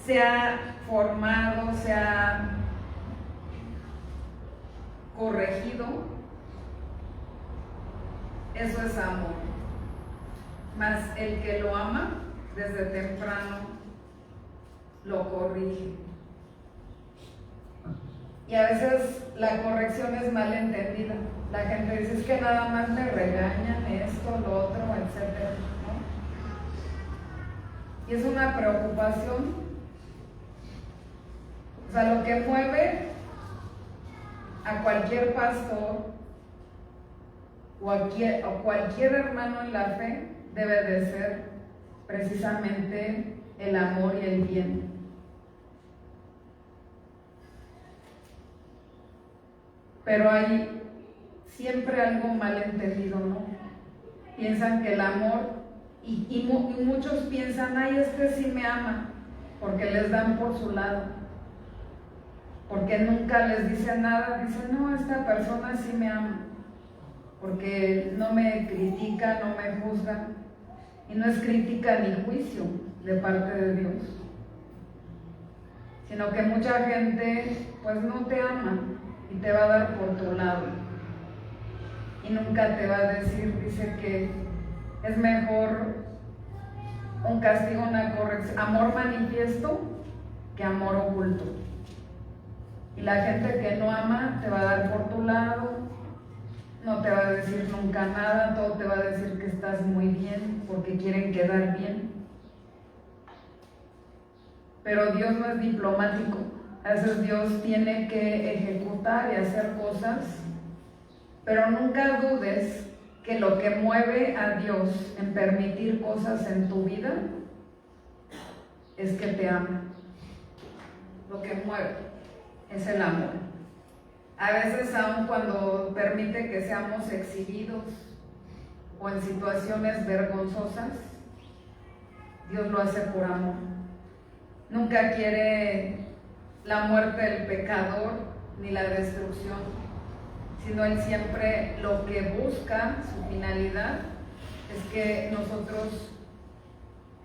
se ha formado, se ha corregido, eso es amor. Mas el que lo ama desde temprano lo corrige. Y a veces la corrección es mal entendida. La gente dice, es que nada más me regañan esto, lo otro, etc., ¿no? Y es una preocupación. O sea, lo que mueve a cualquier pastor o a cualquier hermano en la fe debe de ser precisamente el amor y el bien. Pero hay siempre algo mal entendido, ¿no? Piensan que el amor, y muchos piensan, ay, este sí me ama, porque les dan por su lado, porque nunca les dicen nada, dicen, no, esta persona sí me ama, porque no me critica, no me juzga, y no es crítica ni juicio de parte de Dios, sino que mucha gente pues no te ama y te va a dar por tu lado y nunca te va a decir, dice que es mejor un castigo, una corrección, amor manifiesto que amor oculto. Y la gente que no ama te va a dar por tu lado, no te va a decir nunca nada, todo te va a decir que estás muy bien porque quieren quedar bien. Pero Dios no es diplomático. A veces Dios tiene que ejecutar y hacer cosas, pero nunca dudes que lo que mueve a Dios en permitir cosas en tu vida es que te ama. Lo que mueve es el amor. A veces aun cuando permite que seamos exhibidos o en situaciones vergonzosas, Dios lo hace por amor. Nunca quiere la muerte del pecador ni la destrucción, sino Él siempre lo que busca, su finalidad, es que nosotros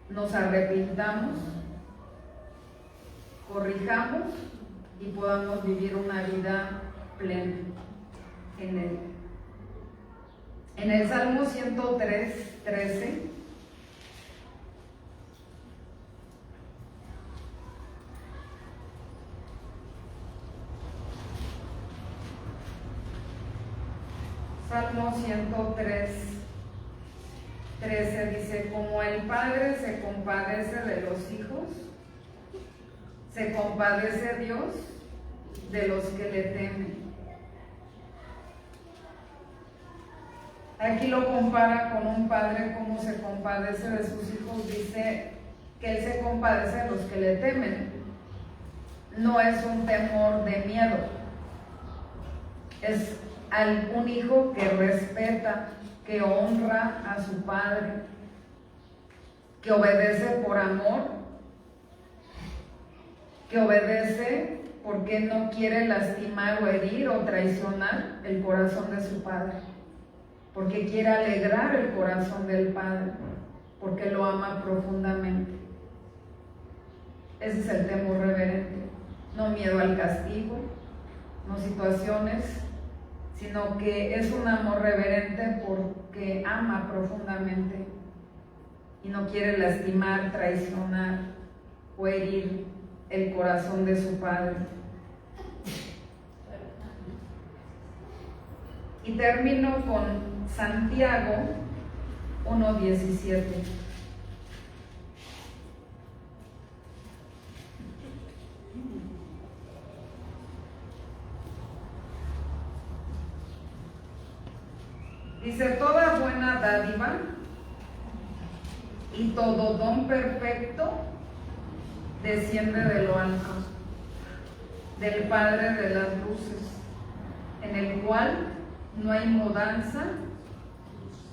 nos arrepintamos, corrijamos y podamos vivir una vida plena en Él. En el Salmo 103:13 Salmo 103:13 dice, como el Padre se compadece de los hijos, se compadece Dios de los que le temen. Aquí lo compara con un padre, como se compadece de sus hijos. Dice que Él se compadece de los que le temen. No es un temor de miedo, es un hijo que respeta, que honra a su padre, que obedece por amor que obedece porque no quiere lastimar o herir o traicionar el corazón de su padre, porque quiere alegrar el corazón del padre, porque lo ama profundamente. Ese es el temor reverente, no miedo al castigo, no situaciones, sino que es un amor reverente porque ama profundamente y no quiere lastimar, traicionar o herir el corazón de su padre. Y termino con Santiago 1:17. Dice: toda buena dádiva y todo don perfecto desciende de lo alto, del Padre de las luces, en el cual no hay mudanza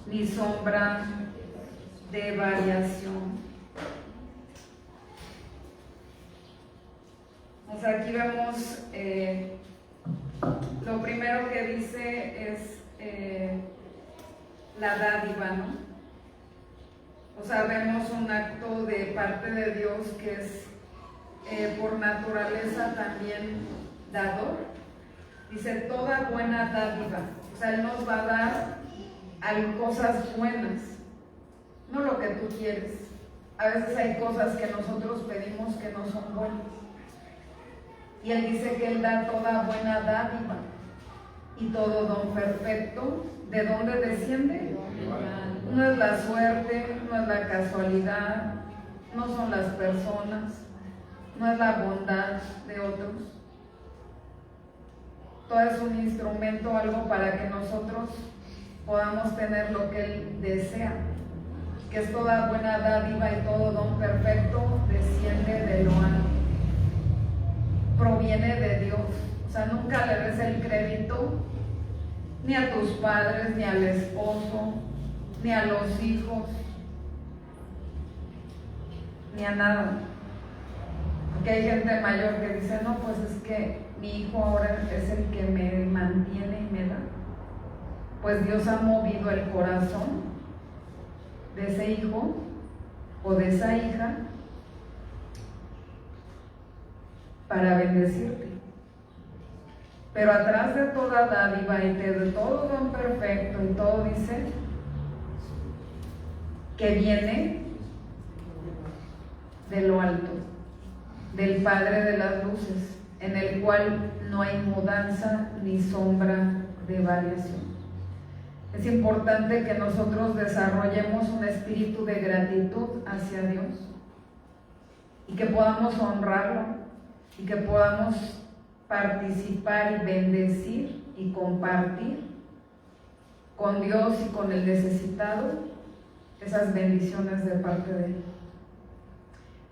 ni sombra de variación. O sea, aquí vemos, lo primero que dice es la dádiva, ¿no? O sea, vemos un acto de parte de Dios que es por naturaleza también dador. Dice: toda buena dádiva. O sea, Él nos va a dar cosas buenas, no lo que tú quieres. A veces hay cosas que nosotros pedimos que no son buenas. Y Él dice que Él da toda buena dádiva y todo don perfecto. ¿De dónde desciende? No es la suerte, no es la casualidad, no son las personas, no es la bondad de otros. Todo es un instrumento, algo para que nosotros podamos tener lo que Él desea, que es toda buena dádiva y todo don perfecto desciende de lo alto, proviene de Dios. O sea, nunca le des el crédito ni a tus padres, ni al esposo, ni a los hijos, ni a nada. Porque hay gente mayor que dice: no, pues es que mi hijo ahora es el que me mantiene y me da. Pues Dios ha movido el corazón de ese hijo o de esa hija para bendecirte. Pero atrás de toda dádiva y de todo don perfecto y todo, dice que viene de lo alto, del Padre de las luces, en el cual no hay mudanza ni sombra de variación. Es importante que nosotros desarrollemos un espíritu de gratitud hacia Dios y que podamos honrarlo y que podamos participar y bendecir y compartir con Dios y con el necesitado esas bendiciones de parte de Él.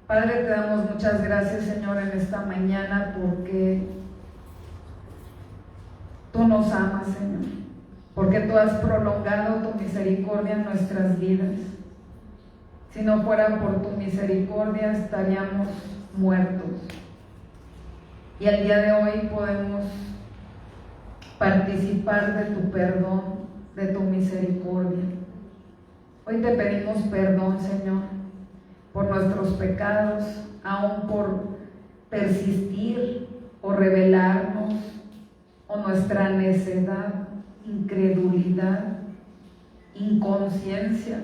Padre, te damos muchas gracias, Señor, en esta mañana, porque tú nos amas, Señor, porque tú has prolongado tu misericordia en nuestras vidas. Si no fuera por tu misericordia, estaríamos muertos. Y al día de hoy podemos participar de tu perdón, de tu misericordia. Hoy te pedimos perdón, Señor, por nuestros pecados, aún por persistir o rebelarnos, o nuestra necedad, incredulidad, inconsciencia,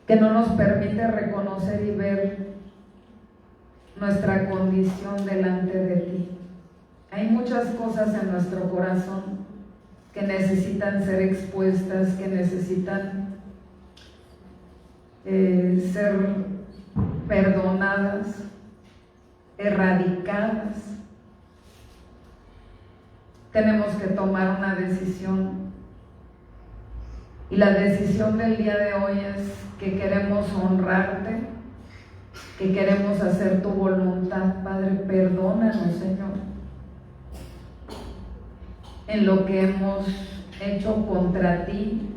que no nos permite reconocer y ver nuestra condición delante de ti. Hay muchas cosas en nuestro corazón que necesitan ser expuestas, que necesitan ser perdonadas, erradicadas. Tenemos que tomar una decisión, y la decisión del día de hoy es que queremos honrarte, que queremos hacer tu voluntad. Padre, perdónanos, Señor, en lo que hemos hecho contra ti,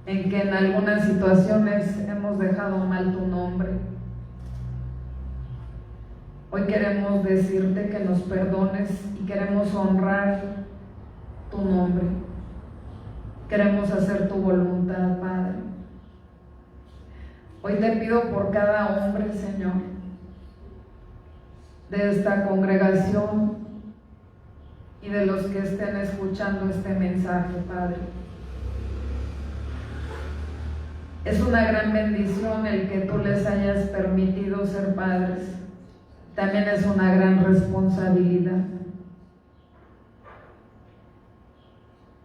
en que en algunas situaciones hemos dejado mal tu nombre. Hoy queremos decirte que nos perdones y queremos honrar tu nombre. Queremos hacer tu voluntad, Padre. Hoy te pido por cada hombre, Señor, de esta congregación y de los que estén escuchando este mensaje, Padre. Es una gran bendición el que tú les hayas permitido ser padres. También es una gran responsabilidad,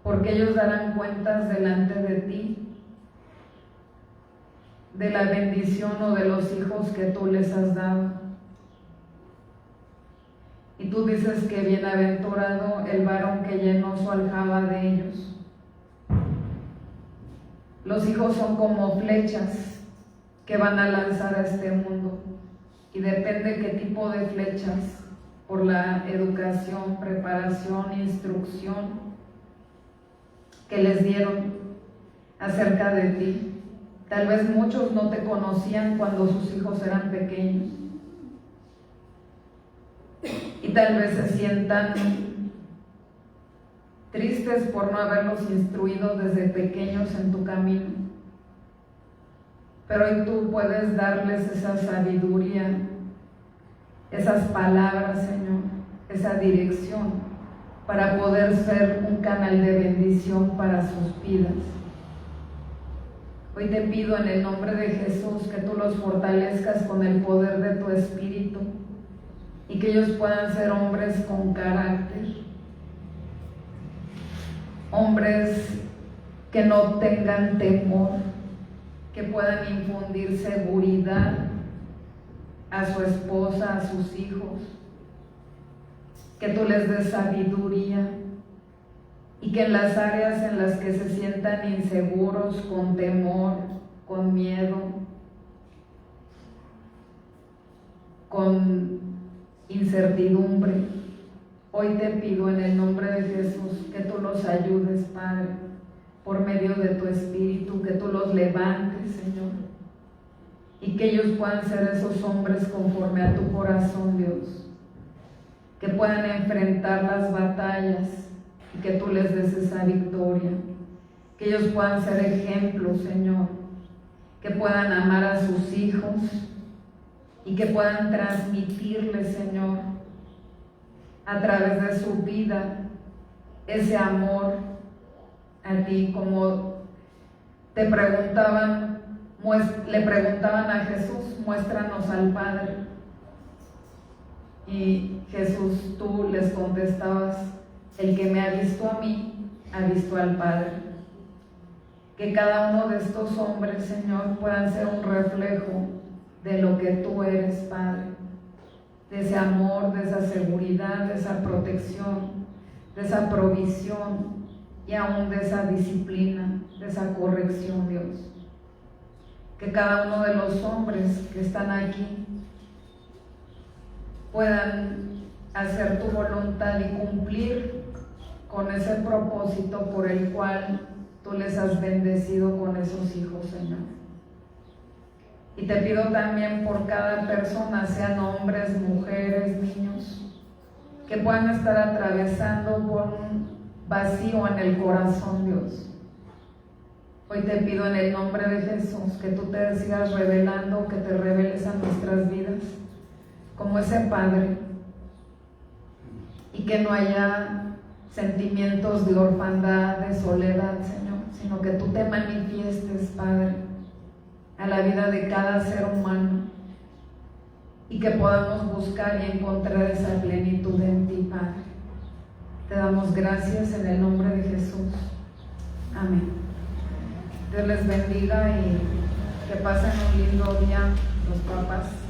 porque ellos darán cuentas delante de ti de la bendición o de los hijos que tú les has dado. Y tú dices que bienaventurado el varón que llenó su aljaba de ellos. Los hijos son como flechas que van a lanzar a este mundo, y depende qué tipo de flechas, por la educación, preparación, instrucción que les dieron acerca de ti. Tal vez muchos no te conocían cuando sus hijos eran pequeños, y tal vez se sientan tristes por no haberlos instruido desde pequeños en tu camino. Pero hoy tú puedes darles esa sabiduría, esas palabras, Señor, esa dirección, para poder ser un canal de bendición para sus vidas. Hoy te pido en el nombre de Jesús que tú los fortalezcas con el poder de tu Espíritu y que ellos puedan ser hombres con carácter, hombres que no tengan temor, que puedan infundir seguridad a su esposa, a sus hijos, que tú les des sabiduría y que en las áreas en las que se sientan inseguros, con temor, con miedo, con incertidumbre, hoy te pido en el nombre de Jesús que tú los ayudes, Padre, por medio de tu Espíritu, que tú los levantes, Señor, y que ellos puedan ser esos hombres conforme a tu corazón, Dios, que puedan enfrentar las batallas y que tú les des esa victoria, que ellos puedan ser ejemplos, Señor, que puedan amar a sus hijos y que puedan transmitirles, Señor, a través de su vida ese amor a ti, como te preguntaban, le preguntaban a Jesús, muéstranos al Padre, y Jesús, tú les contestabas, el que me ha visto a mí, ha visto al Padre. Que cada uno de estos hombres, Señor, puedan ser un reflejo de lo que tú eres, Padre, de ese amor, de esa seguridad, de esa protección, de esa provisión y aún de esa disciplina, de esa corrección, Dios. Que cada uno de los hombres que están aquí puedan hacer tu voluntad y cumplir con ese propósito por el cual tú les has bendecido con esos hijos, Señor. Y te pido también por cada persona, sean hombres, mujeres, niños, que puedan estar atravesando por un vacío en el corazón, Dios. Hoy te pido en el nombre de Jesús que tú te sigas revelando, que te reveles a nuestras vidas como ese Padre, y que no haya sentimientos de orfandad, de soledad, Señor, sino que tú te manifiestes, Padre, a la vida de cada ser humano y que podamos buscar y encontrar esa plenitud en ti, Padre. Te damos gracias en el nombre de Jesús. Amén. Dios les bendiga y que pasen un lindo día los papás.